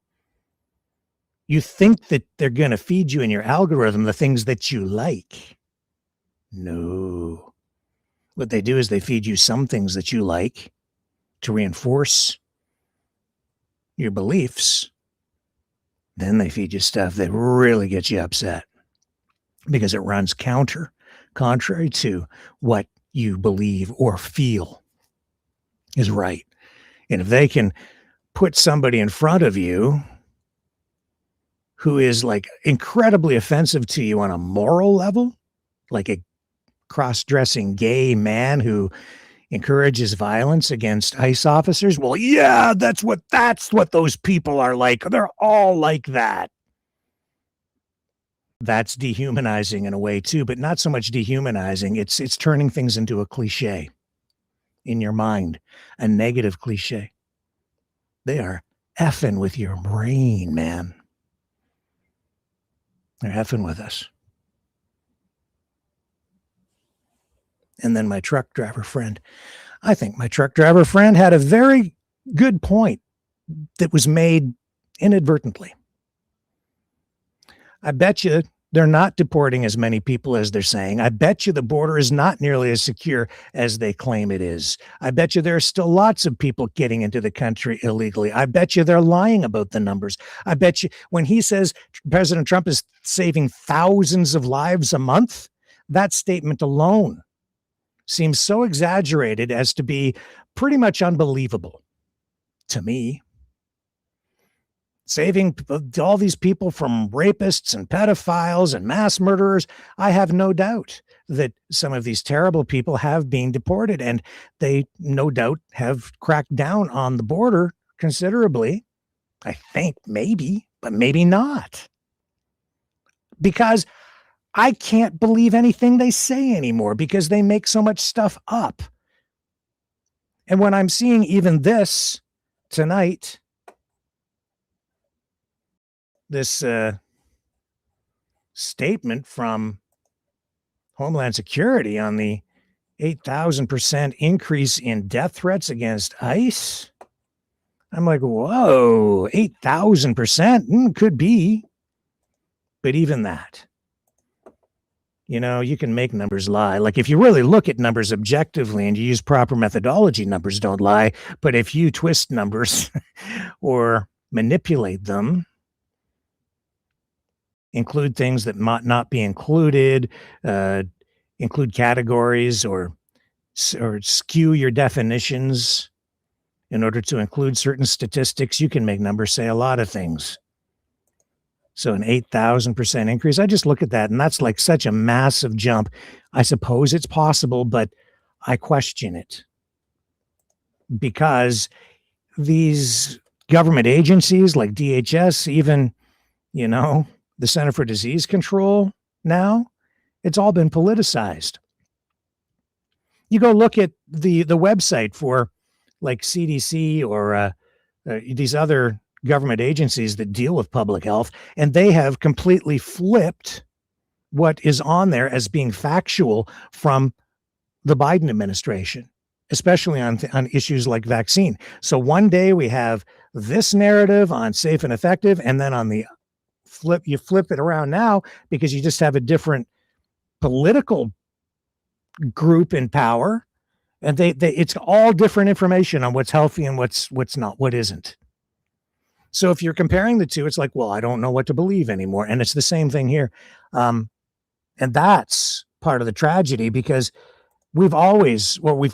You think that they're going to feed you in your algorithm the things that you like. No. What they do is they feed you some things that you like to reinforce your beliefs. Then they feed you stuff that really gets you upset. because it runs contrary to what you believe or feel is right. And if they can put somebody in front of you who is like incredibly offensive to you on a moral level, like a cross-dressing gay man who encourages violence against ICE officers, well, yeah, that's what those people are like. They're all like that. That's dehumanizing in a way too, but not so much dehumanizing. It's turning things into a cliche in your mind, a negative cliche. They are effing with your brain, man. They're effing with us. And then my truck driver friend. I think my truck driver friend had a very good point that was made inadvertently. I bet you they're not deporting as many people as they're saying. I bet you the border is not nearly as secure as they claim it is. I bet you there are still lots of people getting into the country illegally. I bet you they're lying about the numbers. I bet you when he says President Trump is saving thousands of lives a month, that statement alone seems so exaggerated as to be pretty much unbelievable to me. Saving all these people from rapists and pedophiles and mass murderers, I have no doubt that some of these terrible people have been deported, and they no doubt have cracked down on the border considerably. I think maybe, but maybe not. Because I can't believe anything they say anymore because they make so much stuff up. And when I'm seeing even this tonight, this statement from Homeland Security on the 8,000% increase in death threats against ICE, I'm like, whoa, 8,000%? Could be. But even that, you know, you can make numbers lie. Like if you really look at numbers objectively and you use proper methodology, numbers don't lie. But if you twist numbers or manipulate them, include things that might not be included, include categories or skew your definitions in order to include certain statistics, you can make numbers say a lot of things. So an 8,000% increase, I just look at that and that's like such a massive jump. I suppose it's possible, but I question it because these government agencies like DHS, even, you know, the Center for Disease Control now, it's all been politicized. You go look at the website for like CDC or these other government agencies that deal with public health, and they have completely flipped what is on there as being factual from the Biden administration, especially on issues like vaccine. So one day we have this narrative on safe and effective, and then on the you flip it around now because you just have a different political group in power, and they it's all different information on what's healthy and what's not, what isn't. So if you're comparing the two, it's like, well, I don't know what to believe anymore. And it's the same thing here. And that's part of the tragedy because we've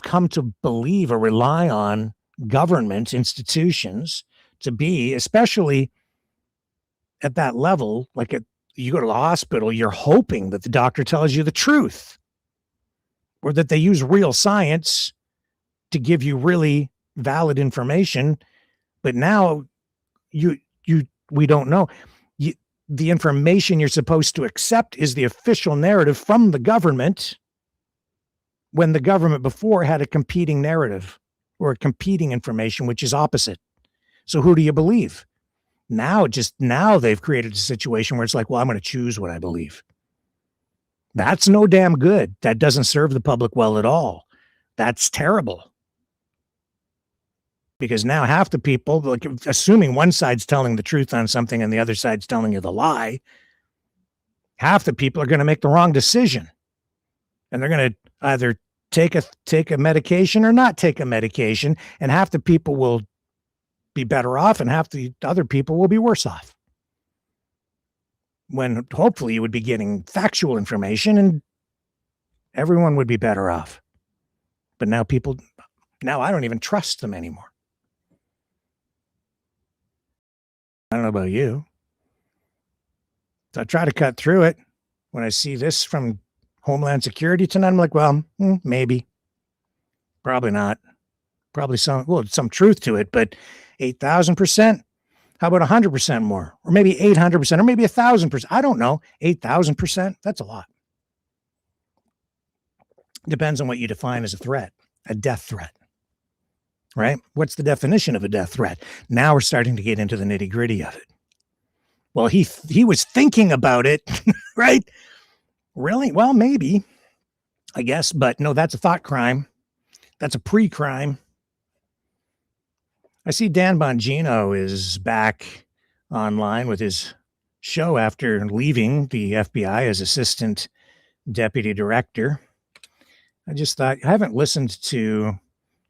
come to believe or rely on government institutions to be, especially at that level, like you go to the hospital, you're hoping that the doctor tells you the truth or that they use real science to give you really valid information. But now we don't know. The information you're supposed to accept is the official narrative from the government when the government before had a competing narrative or a competing information, which is opposite. So who do you believe? Now they've created a situation where it's like, well, I'm going to choose what I believe. That's no damn good. That doesn't serve the public well at all. That's terrible. Because now half the people, like, assuming one side's telling the truth on something and the other side's telling you the lie, half the people are going to make the wrong decision. And they're going to either take a medication or not take a medication. And half the people will be better off and half the other people will be worse off. when hopefully you would be getting factual information and everyone would be better off. But now I don't even trust them anymore. I don't know about you. So I try to cut through it. When I see this from Homeland Security tonight, I'm like, well, maybe. Probably not. Probably some truth to it, but 8,000%? How about 100% more? Or maybe 800%, or maybe 1,000%. I don't know. 8,000%? That's a lot. Depends on what you define as a threat, a death threat, right? What's the definition of a death threat? Now we're starting to get into the nitty gritty of it. Well, he was thinking about it, right? Really? Well, maybe, I guess, but no, that's a thought crime. That's a pre-crime. I see Dan Bongino is back online with his show after leaving the FBI as assistant deputy director. I just thought, I haven't listened to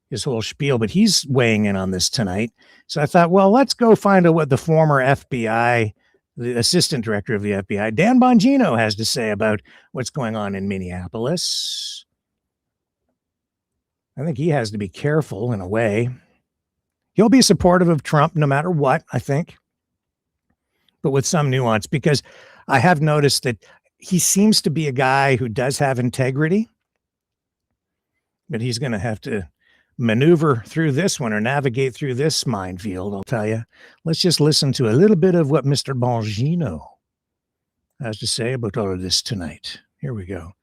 his whole spiel, but he's weighing in on this tonight. So I thought, well, let's go find out what the former FBI, the assistant director of the FBI, Dan Bongino, has to say about what's going on in Minneapolis. I think he has to be careful in a way. He'll be supportive of Trump no matter what, I think, but with some nuance, because I have noticed that he seems to be a guy who does have integrity, but he's going to have to maneuver through this one or navigate through this minefield, I'll tell you. Let's just listen to a little bit of what Mr. Bongino has to say about all of this tonight. Here we go.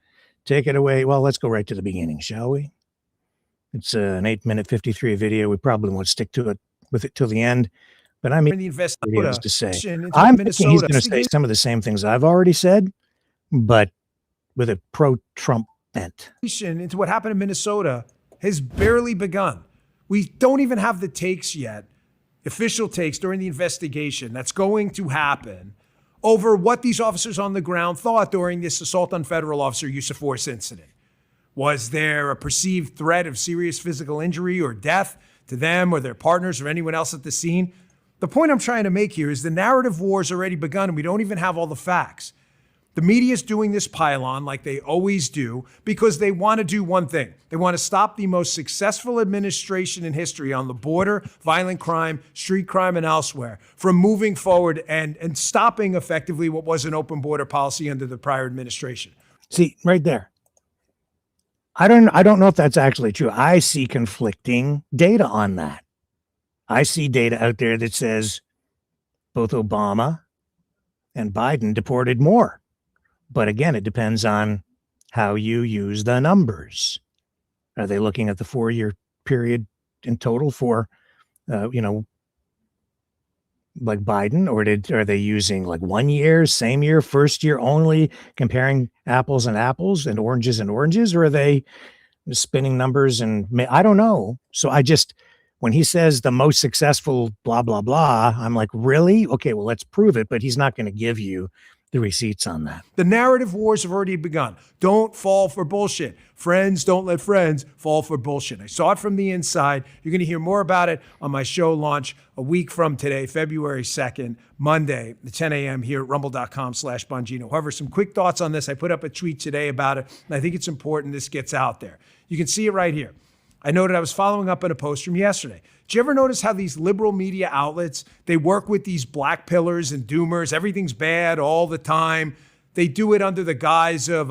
Take it away. Well, let's go right to the beginning, shall we? It's an 8-minute 53 video. We probably won't stick to it with it till the end. But I mean,
the
videos to say. I'm thinking he's going to say some of the same things I've already said, but with a pro-Trump bent.
Into what happened in Minnesota has barely begun. We don't even have the takes yet, official takes during the investigation that's going to happen over what these officers on the ground thought during this assault on federal officer use of force incident. Was there a perceived threat of serious physical injury or death to them or their partners or anyone else at the scene? The point I'm trying to make here is the narrative war's already begun and we don't even have all the facts. The media is doing this pile-on like they always do because they want to do one thing. They want to stop the most successful administration in history on the border, violent crime, street crime, and elsewhere from moving forward and stopping effectively what was an open border policy under the prior administration.
See, right there. I don't know if that's actually true. I see conflicting data on that. I see data out there that says both Obama and Biden deported more. But again, it depends on how you use the numbers. Are they looking at the 4-year period in total for, like Biden, or are they using like 1 year, same year, first year only, comparing apples and apples and oranges, or are they spinning numbers? And I don't know. So when he says the most successful blah, blah, blah, I'm like, really? Okay, well, let's prove it. But he's not going to give you the receipts on that.
The narrative wars have already begun. Don't fall for bullshit. Friends, don't let friends fall for bullshit. I saw it from the inside. You're going to hear more about it on my show launch a week from today, February 2nd, Monday, at 10 a.m. here at rumble.com/Bongino. However, some quick thoughts on this. I put up a tweet today about it, and I think it's important this gets out there. You can see it right here. I noted I was following up on a post from yesterday. Did you ever notice how these liberal media outlets, they work with these black pillars and doomers, everything's bad all the time. They do it under the guise of,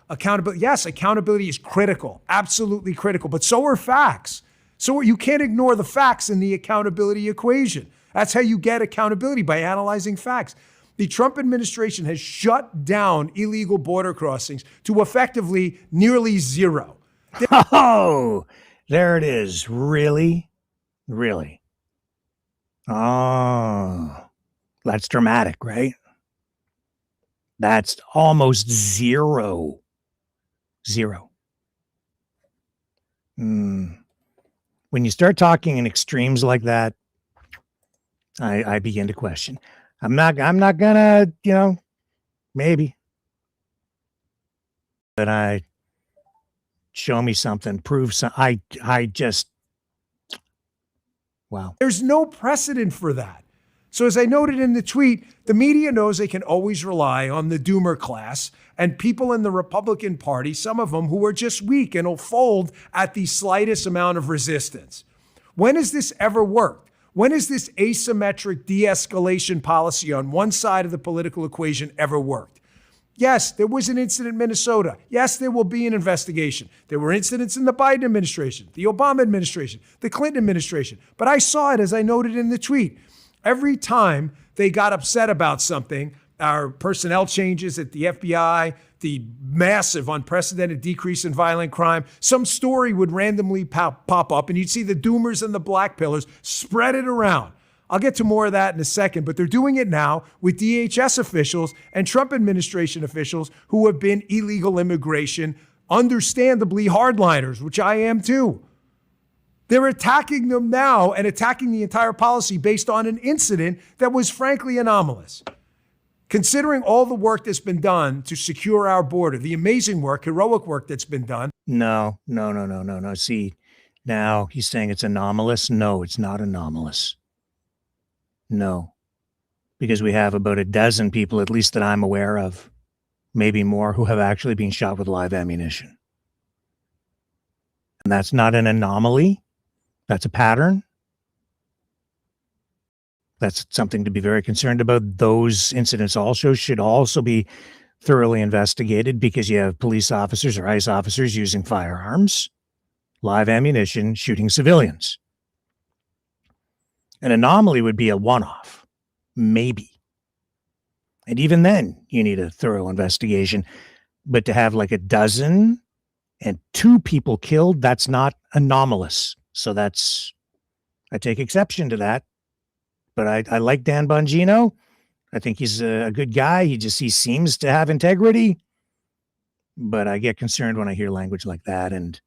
accountability. Yes, accountability is critical, absolutely critical, but so are facts. You can't ignore the facts in the accountability equation. That's how you get accountability, by analyzing facts. The Trump administration has shut down illegal border crossings to effectively nearly zero.
Oh, there it is. Really? Really? Oh, that's dramatic, right? That's almost zero. Zero. When you start talking in extremes like that, I begin to question. I'm not gonna, maybe. But show me something, prove something. I just, wow.
There's no precedent for that. So as I noted in the tweet, the media knows they can always rely on the doomer class and people in the Republican Party, some of them who are just weak and will fold at the slightest amount of resistance. When has this ever worked? When has this asymmetric de-escalation policy on one side of the political equation ever worked? Yes, there was an incident in Minnesota. Yes, there will be an investigation. There were incidents in the Biden administration, the Obama administration, the Clinton administration. But I saw it, as I noted in the tweet. Every time they got upset about something, our personnel changes at the FBI, the massive, unprecedented decrease in violent crime, some story would randomly pop up, and you'd see the doomers and the black pillars spread it around. I'll get to more of that in a second, but they're doing it now with DHS officials and Trump administration officials who have been illegal immigration, understandably hardliners, which I am too. They're attacking them now and attacking the entire policy based on an incident that was frankly anomalous. Considering all the work that's been done to secure our border, the amazing work, heroic work that's been done.
No. See, now he's saying it's anomalous. No, it's not anomalous. No, because we have about a dozen people, at least that I'm aware of, maybe more, who have actually been shot with live ammunition. And that's not an anomaly. That's a pattern. That's something to be very concerned about. Those incidents also should also be thoroughly investigated because you have police officers or ICE officers using firearms, live ammunition, shooting civilians. An anomaly would be a one-off, maybe. And even then, you need a thorough investigation. But to have like a dozen and 2 people killed, that's not anomalous. So I take exception to that. But I like Dan Bongino. I think he's a good guy. He seems to have integrity. But I get concerned when I hear language like that. And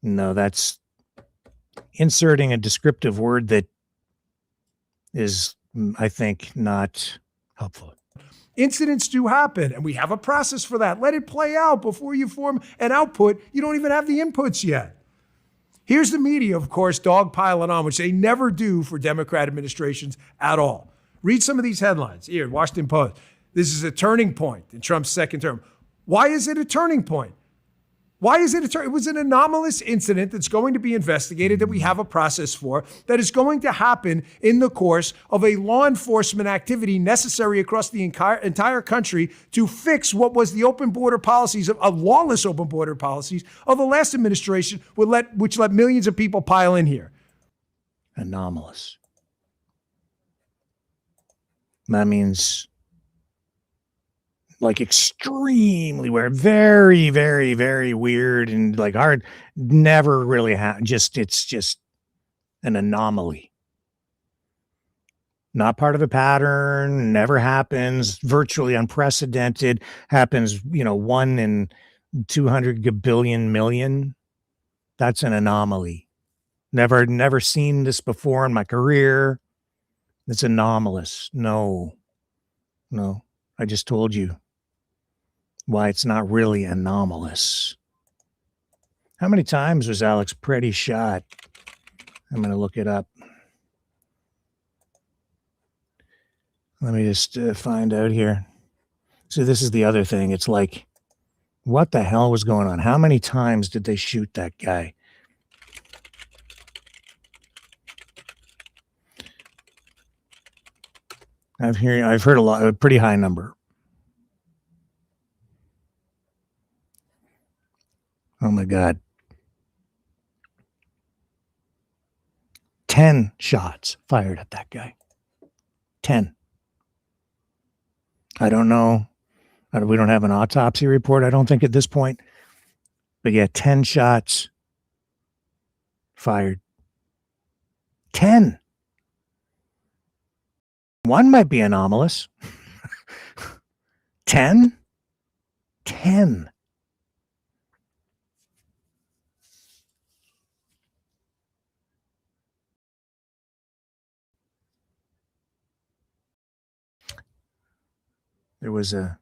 no, that's inserting a descriptive word that is, I think, not helpful.
Incidents do happen, and we have a process for that. Let it play out before you form an output. You don't even have the inputs yet. Here's the media, of course, dogpiling on, which they never do for Democrat administrations at all. Read some of these headlines. Here, Washington Post. This is a turning point in Trump's second term. Why is it a turning point? Why is it it was an anomalous incident that's going to be investigated, that we have a process for, that is going to happen in the course of a law enforcement activity necessary across the entire country to fix what was the open border policies, of lawless open border policies of the last administration, which let millions of people pile in here.
Anomalous. That means like extremely weird, very, very, very weird, and like hard, never really it's just an anomaly. Not part of a pattern, never happens, virtually unprecedented, happens, 1 in 200 billion million. That's an anomaly. Never seen this before in my career. It's anomalous. No, I just told you why it's not really anomalous. How many times was Alex Pretty shot? I'm going to look it up. Let me just find out here. So this is the other thing. It's like, what the hell was going on? How many times did they shoot that guy? I've heard a pretty high number. Oh my God. 10 shots fired at that guy. 10. I don't know. We don't have an autopsy report, I don't think, at this point. But yeah, 10 shots fired. 10. One might be anomalous. 10? 10. There was a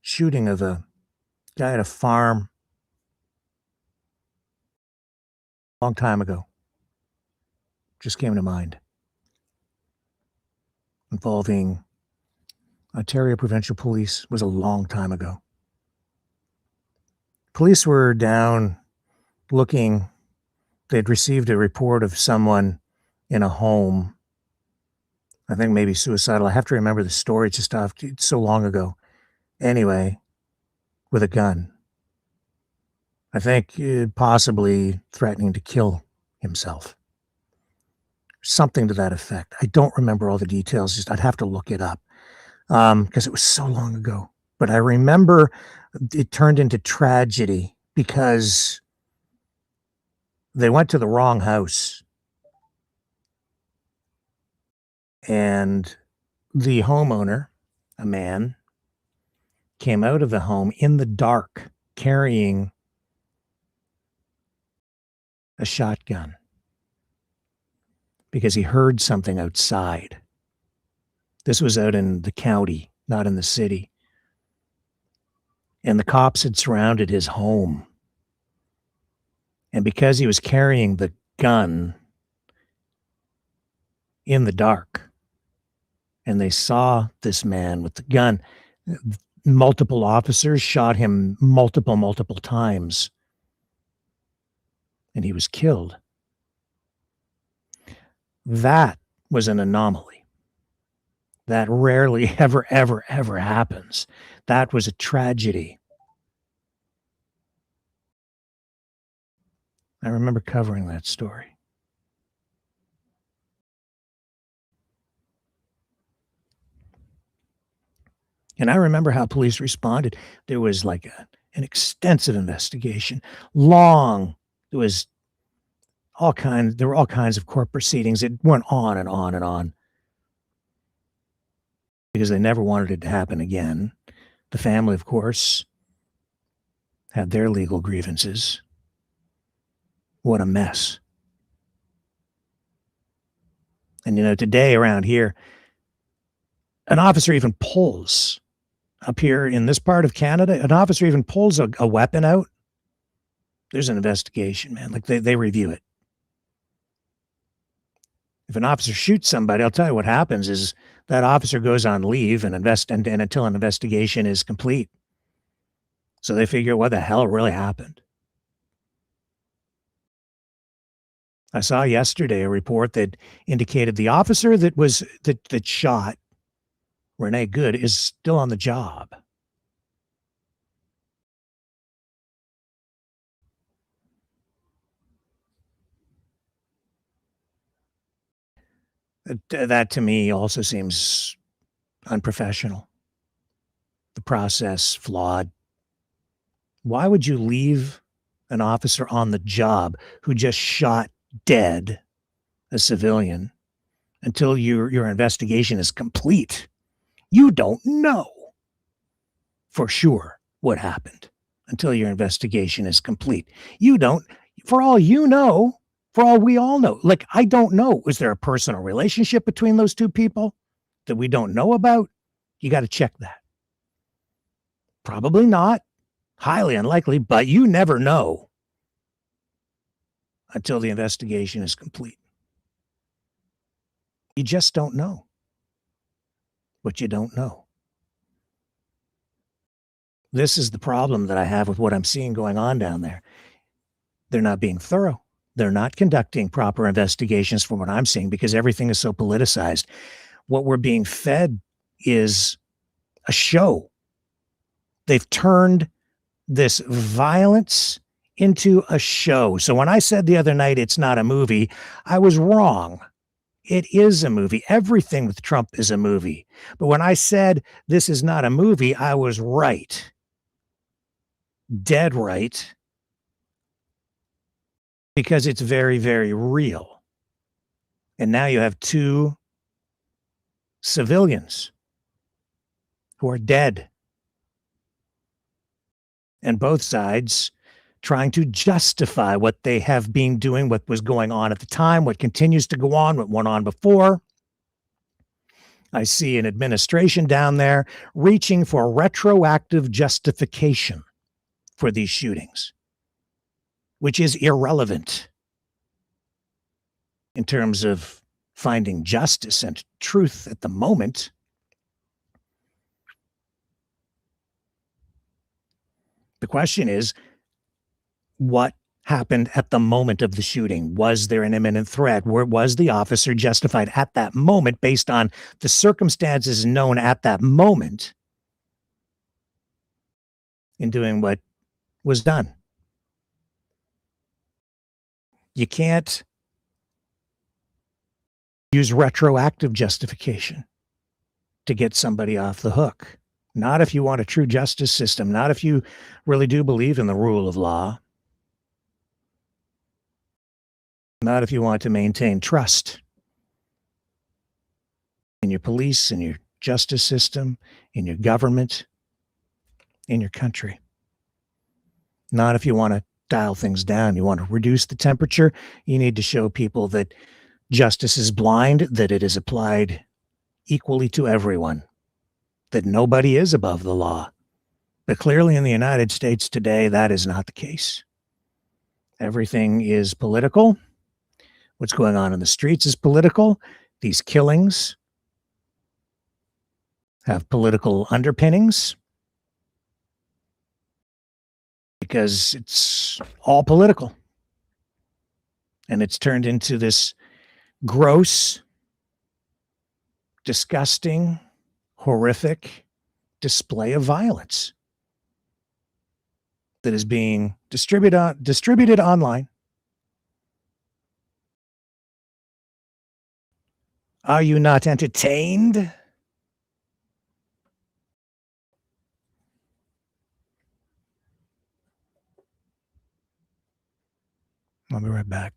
shooting of a guy at a farm a long time ago. Just came to mind. involving Ontario Provincial Police was a long time ago. Police were down looking. They'd received a report of someone in a home, I think maybe suicidal. I have to remember the story. It's so long ago. Anyway, with a gun. I think possibly threatening to kill himself. Something to that effect. I don't remember all the details. Just I'd have to look it up because it was so long ago. But I remember it turned into tragedy because they went to the wrong house. And the homeowner, a man, came out of the home in the dark carrying a shotgun because he heard something outside. This was out in the county, not in the city. And the cops had surrounded his home. And because he was carrying the gun in the dark, and they saw this man with the gun, multiple officers shot him multiple times, and he was killed. That was an anomaly. That rarely ever happens. That was a tragedy. I remember covering that story. And I remember how police responded. There was like an extensive investigation, long. There were all kinds of court proceedings. It went on and on and on because they never wanted it to happen again. The family, of course, had their legal grievances. What a mess. And, today around here, an officer even pulls, up here in this part of Canada, an officer even pulls a weapon out. There's an investigation, man. Like they review it. If an officer shoots somebody, I'll tell you what happens is that officer goes on leave and until an investigation is complete. So they figure what the hell really happened. I saw yesterday a report that indicated the officer that shot Renee Good is still on the job. That to me also seems unprofessional. The process flawed. Why would you leave an officer on the job who just shot dead a civilian until your investigation is complete? You don't know for sure what happened until your investigation is complete. You don't, for all you know, for all we all know. Like, I don't know. Is there a personal relationship between those two people that we don't know about? You got to check that. Probably not. Highly unlikely, but you never know until the investigation is complete. You just don't know what you don't know. This is the problem that I have with what I'm seeing going on down there. They're not being thorough. They're not conducting proper investigations from what I'm seeing because everything is so politicized. What we're being fed is a show. They've turned this violence into a show. So when I said the other night, it's not a movie, I was wrong. It is a movie. Everything with Trump is a movie. But when I said this is not a movie, I was right. Dead right. Because it's very, very real. And now you have two civilians who are dead. And both sides trying to justify what they have been doing, what was going on at the time, what continues to go on, what went on before. I see an administration down there reaching for retroactive justification for these shootings, which is irrelevant in terms of finding justice and truth at the moment. The question is, what happened at the moment of the shooting? Was there an imminent threat? Was the officer justified at that moment based on the circumstances known at that moment in doing what was done? You can't use retroactive justification to get somebody off the hook. Not if you want a true justice system, not if you really do believe in the rule of law. Not if you want to maintain trust in your police, in your justice system, in your government, in your country. Not if you want to dial things down. You want to reduce the temperature. You need to show people that justice is blind, that it is applied equally to everyone, that nobody is above the law. But clearly in the United States today, that is not the case. Everything is political. What's going on in the streets is political. These killings have political underpinnings because it's all political. And it's turned into this gross, disgusting, horrific display of violence that is being distributed online. Are you not entertained? I'll be right back.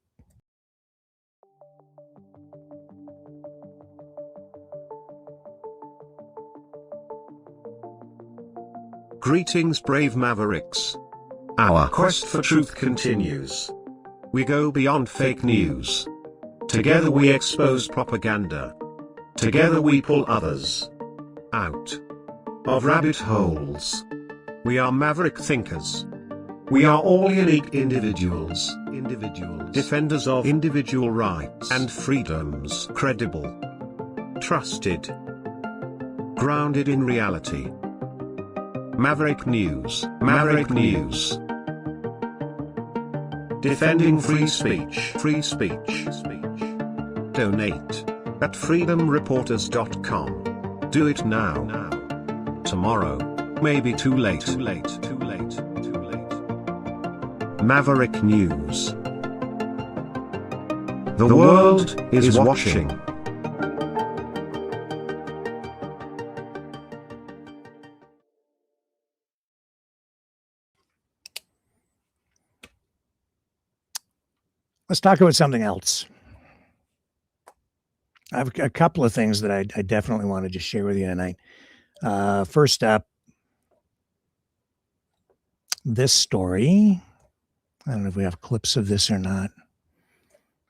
Greetings, brave mavericks. Our quest for truth continues. We go beyond fake news. Together we expose propaganda. Together we pull others out of rabbit holes. We are maverick thinkers. We are all unique individuals, defenders of individual rights and freedoms, credible, trusted, grounded in reality. Maverick News, Maverick News. Defending free speech, free speech. Donate at freedomreporters.com. Do it now. Tomorrow may be too late. Maverick News. The world is watching.
Let's talk about something else. I have a couple of things that I definitely want to just share with you tonight. First up, this story. I don't know if we have clips of this or not.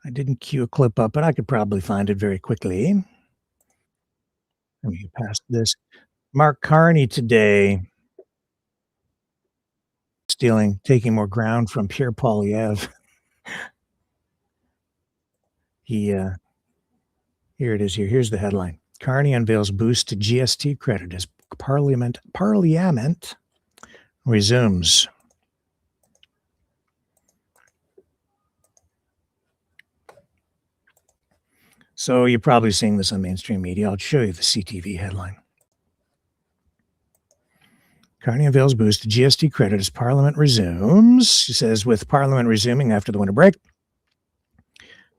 I didn't queue a clip up, but I could probably find it very quickly. Let me get past this. Mark Carney today taking more ground from Pierre Poilievre. Here it is here. Here's the headline. Carney unveils boost to GST credit as Parliament resumes. So you're probably seeing this on mainstream media. I'll show you the CTV headline. Carney unveils boost to GST credit as Parliament resumes. He says, with Parliament resuming after the winter break,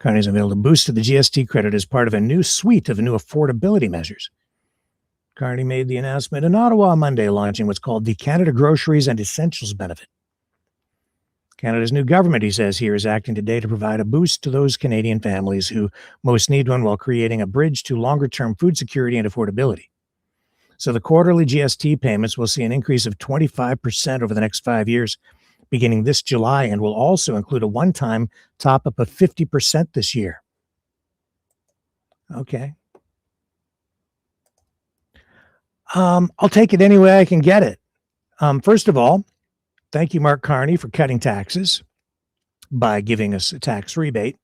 Carney's unveiled a boost to the GST credit as part of a new suite of new affordability measures. Carney made the announcement in Ottawa on Monday, launching what's called the Canada Groceries and Essentials Benefit. Canada's new government, he says here, is acting today to provide a boost to those Canadian families who most need one while creating a bridge to longer-term food security and affordability. So the quarterly GST payments will see an increase of 25% over the next 5 years, beginning this July, and will also include a one-time top-up of 50% this year. Okay. I'll take it any way I can get it. First of all, thank you, Mark Carney, for cutting taxes by giving us a tax rebate,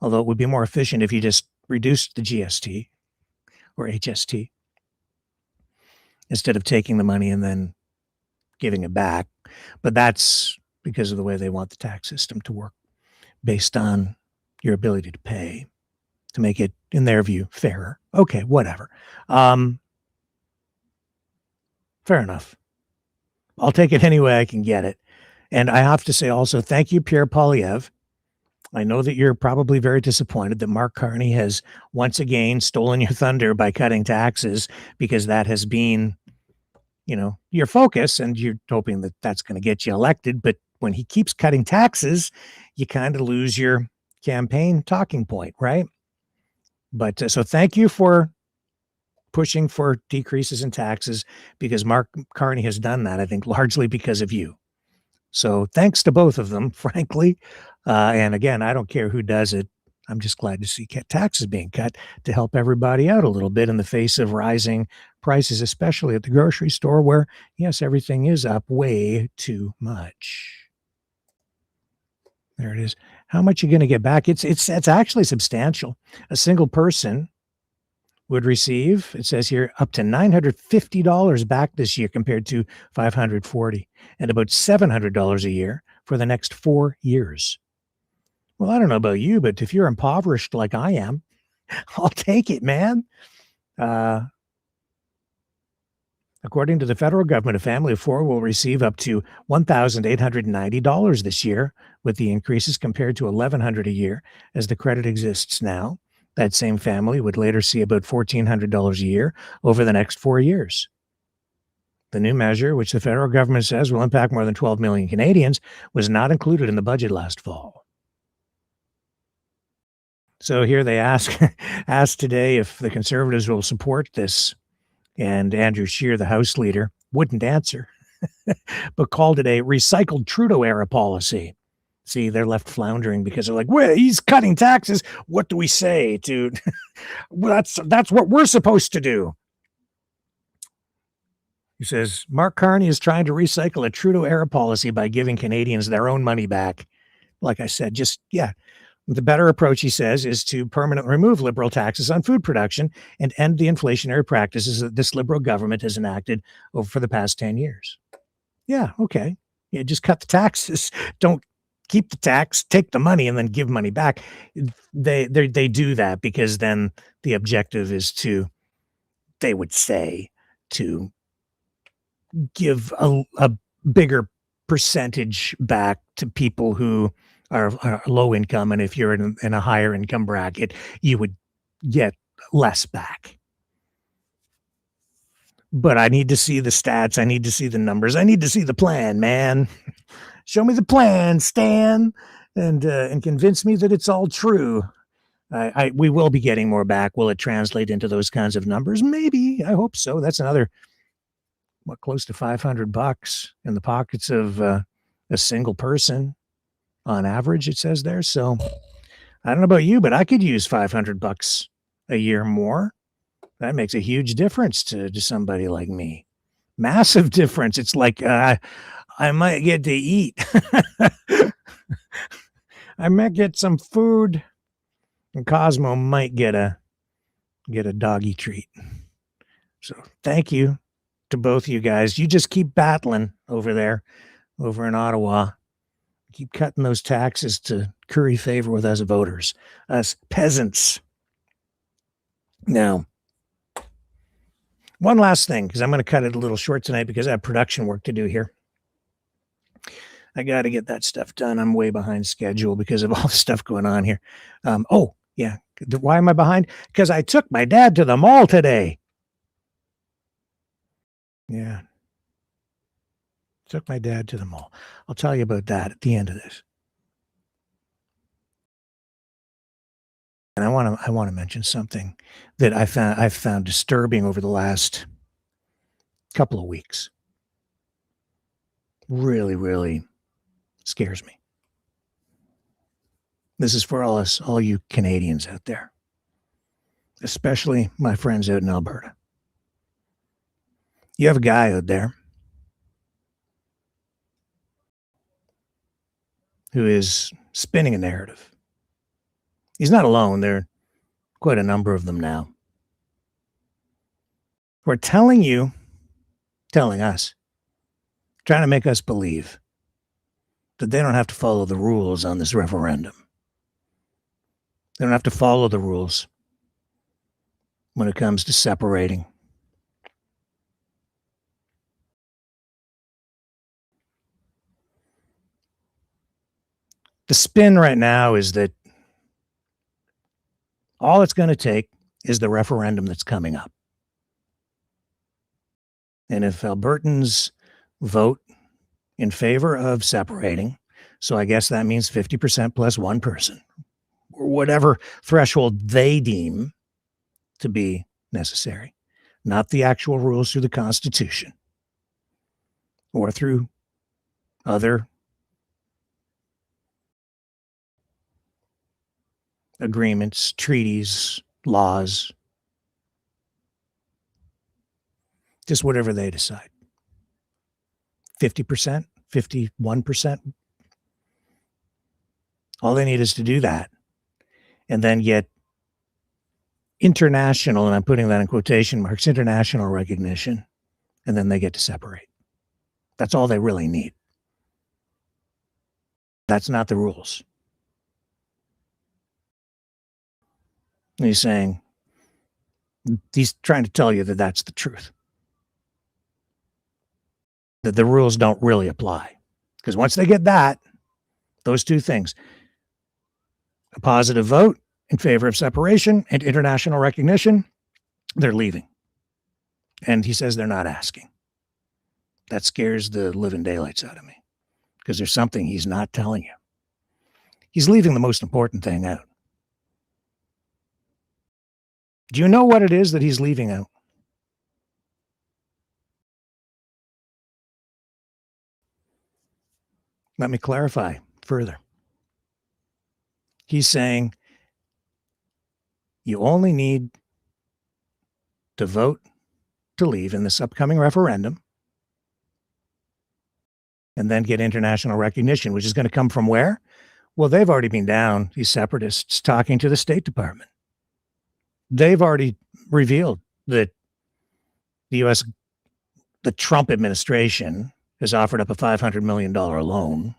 although it would be more efficient if you just reduced the GST. or HST, instead of taking the money and then giving it back. But that's because of the way they want the tax system to work, based on your ability to pay, to make it, in their view, fairer. Okay, whatever. Fair enough. I'll take it any way I can get it. And I have to say also, thank you, Pierre Poilievre. I know that you're probably very disappointed that Mark Carney has once again stolen your thunder by cutting taxes, because that has been, your focus, and you're hoping that that's going to get you elected. But when he keeps cutting taxes, you kind of lose your campaign talking point, right? But so thank you for pushing for decreases in taxes, because Mark Carney has done that, I think, largely because of you. So thanks to both of them, frankly. And again, I don't care who does it. I'm just glad to see taxes being cut to help everybody out a little bit in the face of rising prices, especially at the grocery store, where, yes, everything is up way too much. There it is. How much are you going to get back? It's actually substantial. A single person would receive, it says here, up to $950 back this year compared to $540, and about $700 a year for the next 4 years. Well, I don't know about you, but if you're impoverished like I am, I'll take it, man. According to the federal government, a family of four will receive up to $1,890 this year, with the increases compared to $1,100 a year as the credit exists now. That same family would later see about $1,400 a year over the next 4 years. The new measure, which the federal government says will impact more than 12 million Canadians, was not included in the budget last fall. So here they asked today if the Conservatives will support this, and Andrew Scheer, the House leader, wouldn't answer, but called it a recycled Trudeau-era policy. See, they're left floundering because they're like, well, he's cutting taxes. What do we say, dude? Well, that's what we're supposed to do. He says, Mark Carney is trying to recycle a Trudeau-era policy by giving Canadians their own money back. Like I said, the better approach, he says, is to permanently remove Liberal taxes on food production and end the inflationary practices that this Liberal government has enacted for the past 10 years. Yeah, okay. Yeah, just cut the taxes. Don't keep the tax, take the money, and then give money back. They do that because then the objective is to, they would say, to give a bigger percentage back to people who are low income, and if you're in a higher income bracket, you would get less back. But I need to see the stats. I need to see the numbers. I need to see the plan, man. Show me the plan, Stan, and convince me that it's all true. We will be getting more back. Will it translate into those kinds of numbers? Maybe. I hope so. That's another, close to $500 in the pockets of a single person on average, it says there. So I don't know about you, but I could use $500 a year more. That makes a huge difference to somebody like me. Massive difference. It's like I might get to eat. I might get some food, and Cosmo might get a doggy treat. So thank you to both of you guys. You just keep battling over there, over in Ottawa. Keep cutting those taxes to curry favor with us voters, us peasants. Now, one last thing, because I'm going to cut it a little short tonight because I have production work to do here. I got to get that stuff done. I'm way behind schedule because of all the stuff going on here. Oh, yeah. Why am I behind? Because I took my dad to the mall today. Yeah. Took my dad to the mall. I'll tell you about that at the end of this. And I want to mention something that I've found disturbing over the last couple of weeks. Really, really scares me. This is for all you Canadians out there, especially my friends out in Alberta. You have a guy out there who is spinning a narrative. He's not alone. There are quite a number of them now. who are telling us, trying to make us believe that they don't have to follow the rules on this referendum. They don't have to follow the rules when it comes to separating. The spin right now is that all it's going to take is the referendum that's coming up. And if Albertans vote in favor of separating, so I guess that means 50% plus one person, or whatever threshold they deem to be necessary, not the actual rules through the Constitution or through other agreements, treaties, laws, just whatever they decide. 50%, 51%. All they need is to do that and then get international, and I'm putting that in quotation marks, international recognition, and then they get to separate. That's all they really need. That's not the rules. And he's saying, he's trying to tell you that that's the truth. That the rules don't really apply. Because once they get that, those two things, a positive vote in favor of separation and international recognition, they're leaving. And he says they're not asking. That scares the living daylights out of me because there's something he's not telling you. He's leaving the most important thing out. Do you know what it is that he's leaving out? Let me clarify further. He's saying you only need to vote to leave in this upcoming referendum and then get international recognition, which is going to come from where? Well, they've already been down, these separatists, talking to the State Department. They've already revealed that the Trump administration has offered up a $500 million loan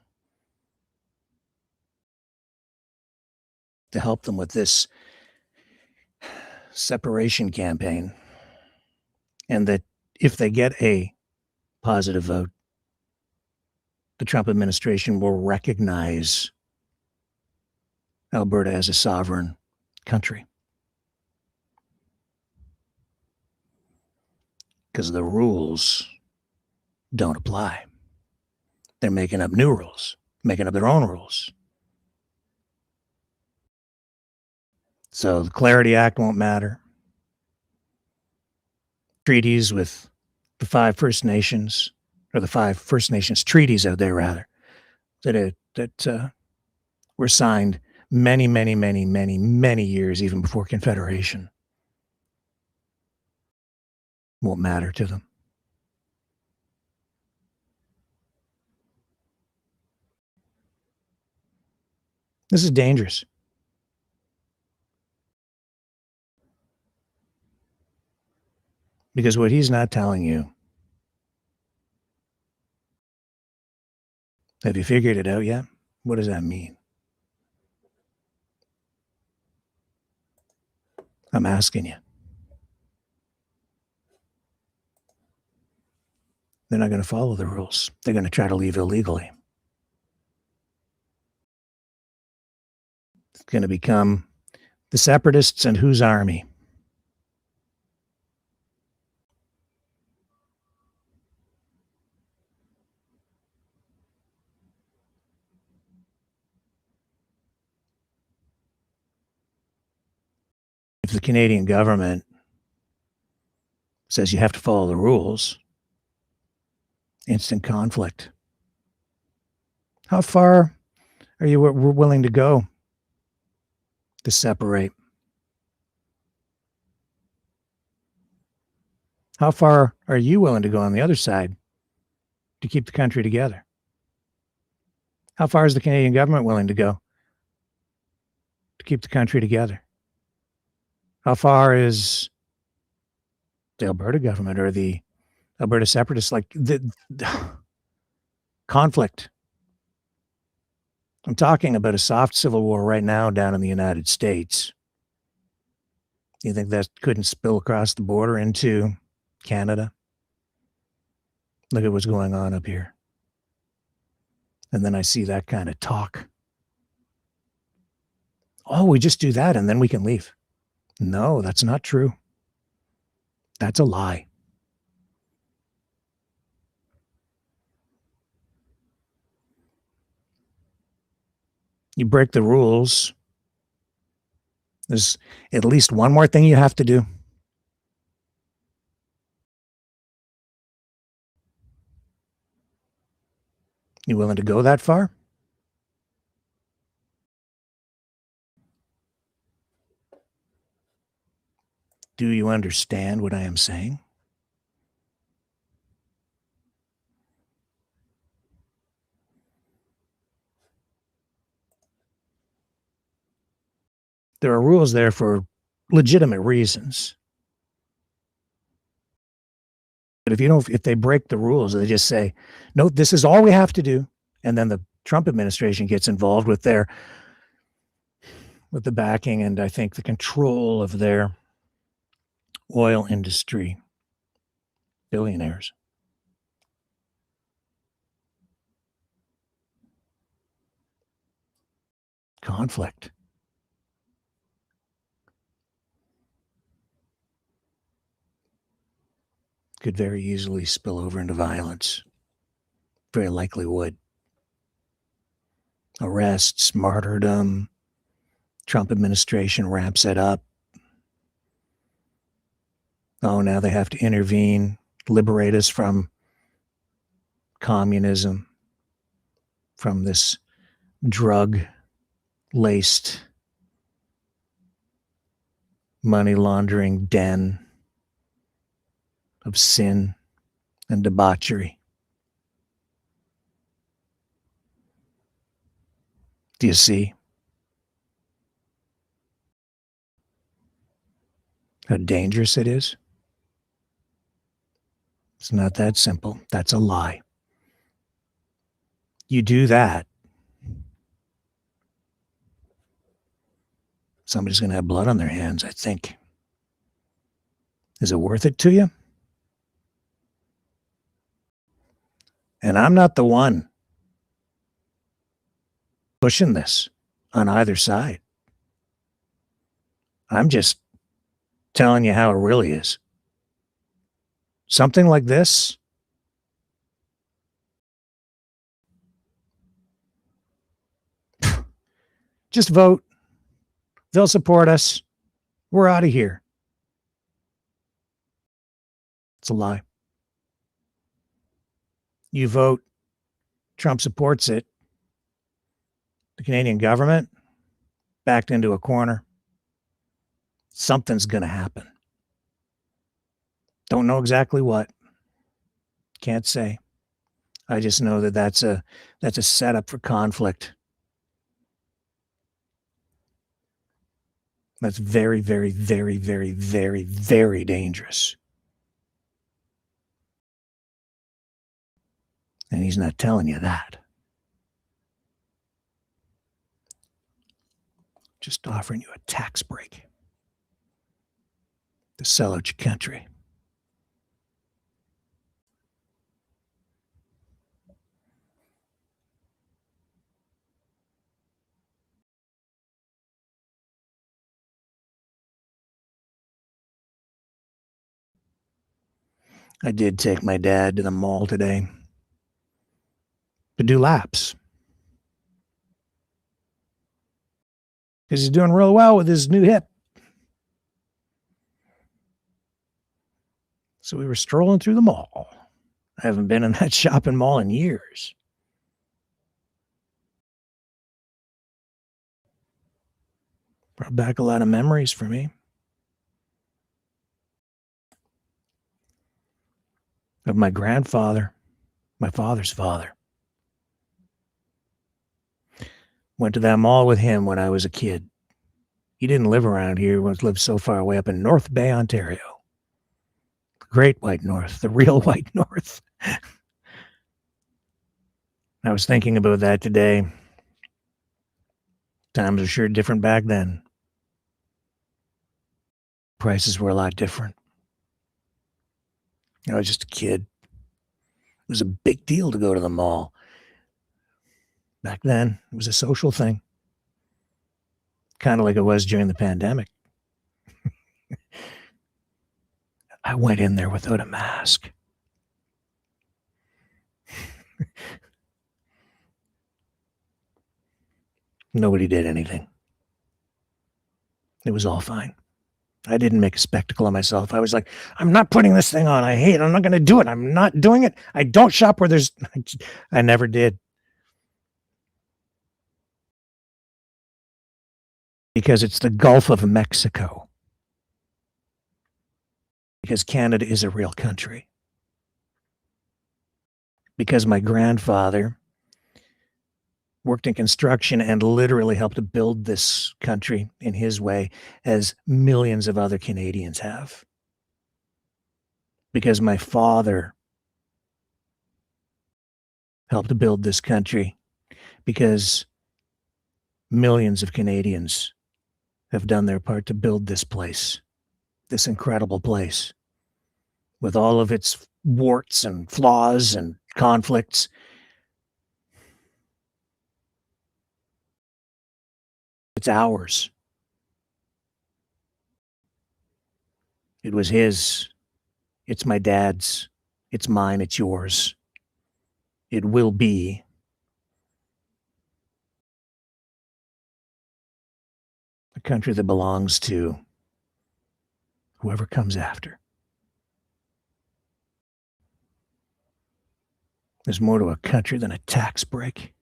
to help them with this separation campaign. And that if they get a positive vote, the Trump administration will recognize Alberta as a sovereign country. Because the rules don't apply. They're making up new rules, making up their own rules. So the Clarity Act won't matter. Treaties with the 5 First Nations, or the 5 First Nations treaties out there, rather, that were signed many years even before Confederation, won't matter to them. This is dangerous. Because what he's not telling you, have you figured it out yet? What does that mean? I'm asking you. They're not going to follow the rules. They're going to try to leave illegally. It's going to become the separatists and whose army? If the Canadian government says you have to follow the rules, instant conflict. How far are you willing to go to separate? How far are you willing to go on the other side to keep the country together? How far is the Canadian government willing to go to keep the country together? How far is the Alberta government or the Alberta separatists, like the conflict. I'm talking about a soft civil war right now down in the United States. You think that couldn't spill across the border into Canada? Look at what's going on up here. And then I see that kind of talk. Oh, we just do that and then we can leave. No, that's not true. That's a lie. You break the rules. There's at least one more thing you have to do. You willing to go that far? Do you understand what I am saying? There are rules there for legitimate reasons. But if they break the rules, they just say, no, this is all we have to do. And then the Trump administration gets involved with the backing and I think the control of their oil industry billionaires. Conflict. Could very easily spill over into violence. Very likely would. Arrests, martyrdom. Trump administration ramps it up. Oh, now they have to intervene, liberate us from communism, from this drug-laced money laundering den of sin and debauchery. Do you see how dangerous it is? It's not that simple. That's a lie. You do that, somebody's going to have blood on their hands, I think. Is it worth it to you? And I'm not the one pushing this on either side. I'm just telling you how it really is. Something like this, just vote. They'll support us. We're out of here. It's a lie. You vote, Trump supports it. The Canadian government backed into a corner. Something's going to happen. Don't know exactly what. Can't say. I just know that that's a setup for conflict. That's very, very, very, very, very, very dangerous. And he's not telling you that. Just offering you a tax break to sell out your country. I did take my dad to the mall today to do laps. Because he's doing real well with his new hip. So we were strolling through the mall. I haven't been in that shopping mall in years. Brought back a lot of memories for me. Of my grandfather, my father's father. Went to that mall with him when I was a kid. He didn't live around here. He lived so far away up in North Bay, Ontario. Great white north, the real white north. I was thinking about that today. Times are sure different back then. Prices were a lot different. I was just a kid. It was a big deal to go to the mall. Back then, it was a social thing. Kind of like it was during the pandemic. I went in there without a mask. Nobody did anything. It was all fine. I didn't make a spectacle of myself. I was like, I'm not putting this thing on. I hate it. I'm not going to do it. I'm not doing it. I don't shop where there's... I never did. Because it's the Gulf of Mexico. Because Canada is a real country. Because my grandfather worked in construction and literally helped to build this country in his way, as millions of other Canadians have. Because my father helped to build this country, because millions of Canadians have done their part to build this place, this incredible place, with all of its warts and flaws and conflicts. It's ours. It was his. It's my dad's. It's mine. It's yours. It will be. A country that belongs to whoever comes after. There's more to a country than a tax break.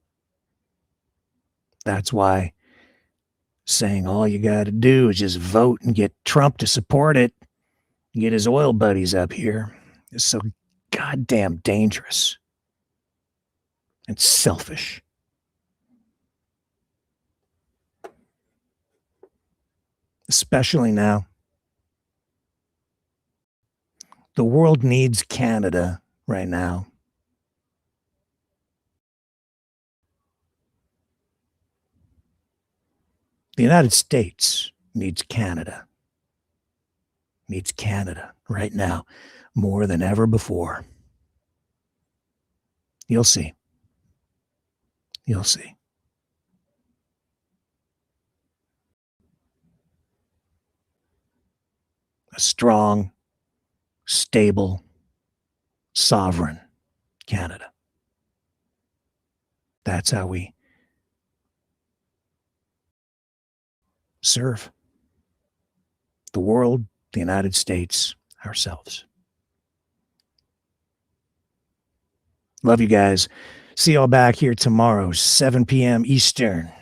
That's why saying all you got to do is just vote and get Trump to support it, and get his oil buddies up here, is so goddamn dangerous and selfish. Especially now. The world needs Canada right now. The United States needs Canada. Needs Canada right now more than ever before. You'll see. You'll see. A strong, stable, sovereign Canada. That's how we serve the world, the United States, ourselves. Love you guys. See y'all back here tomorrow, 7 p.m. Eastern.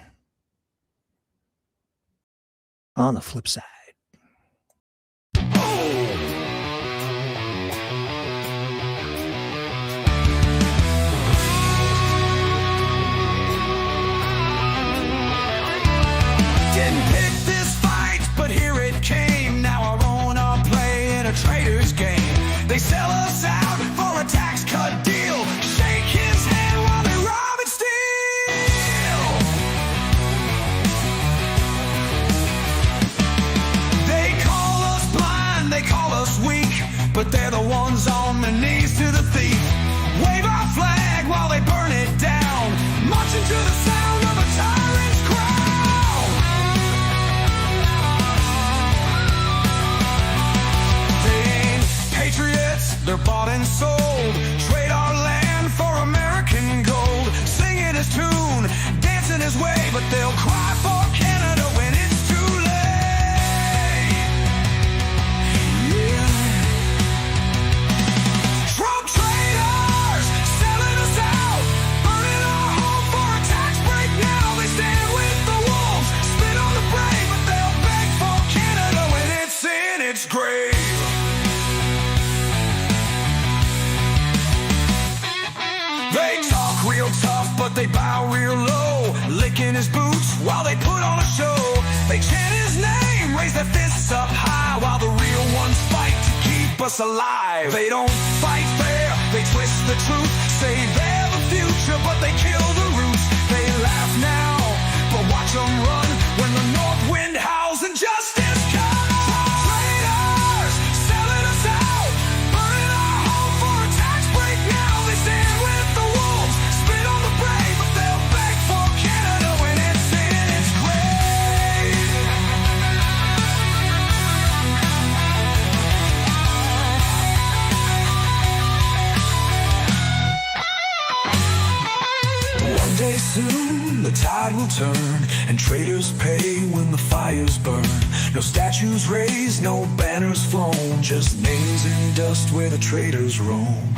On the flip side.
Trader's game. They sell us out for a tax cut deal. Shake his hand while they rob and steal. They call us blind, they call us weak, but they're the ones on their knees to the thief. Wave our flag while they burn it down, marching to the sound of a tyrant's crown. They're bought and sold. Trade our land for American gold. Singing his tune, dancing his way, but they'll cry for Canada when it's too late. Yeah. Trump traitors selling us out, burning our home for a tax break now. They stand with the wolves, spit on the brave, but they'll beg for Canada when it's in its grave. They talk real tough, but they bow real low, licking his boots while they put on a show. They chant his name, raise their fists up high, while the real ones fight to keep keep us alive. They don't fight fair, they twist the truth, say they're the future, but they kill the roots. They laugh now, but watch them run when the north wind howls and justice comes. Traitors, selling us out, burning our home for a tax break now. They stand with the wolves, spit on the brave, but they'll beg for Canada when it's in its grave. One day soon, the tide will turn, and traitors pay when the fires burn. No statues raised, no banners flown, just names in dust where the traitors roam.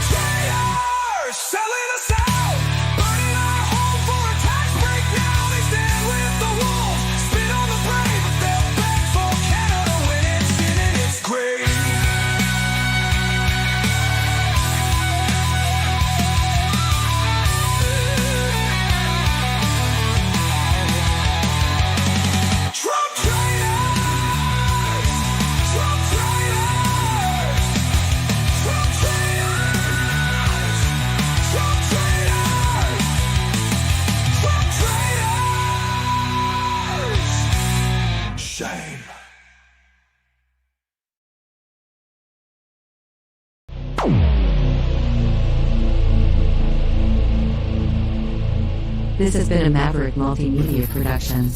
Traitors, selling us out, burning our home for a tax break now. They stand with the wolves, spit on the brave, but they'll beg for Canada when it's in its grave. Trump traitors! Trump traitors! Trump traitors! Trump traitors! Trump traitors! Shame.
This has been a Maverick Multimedia production.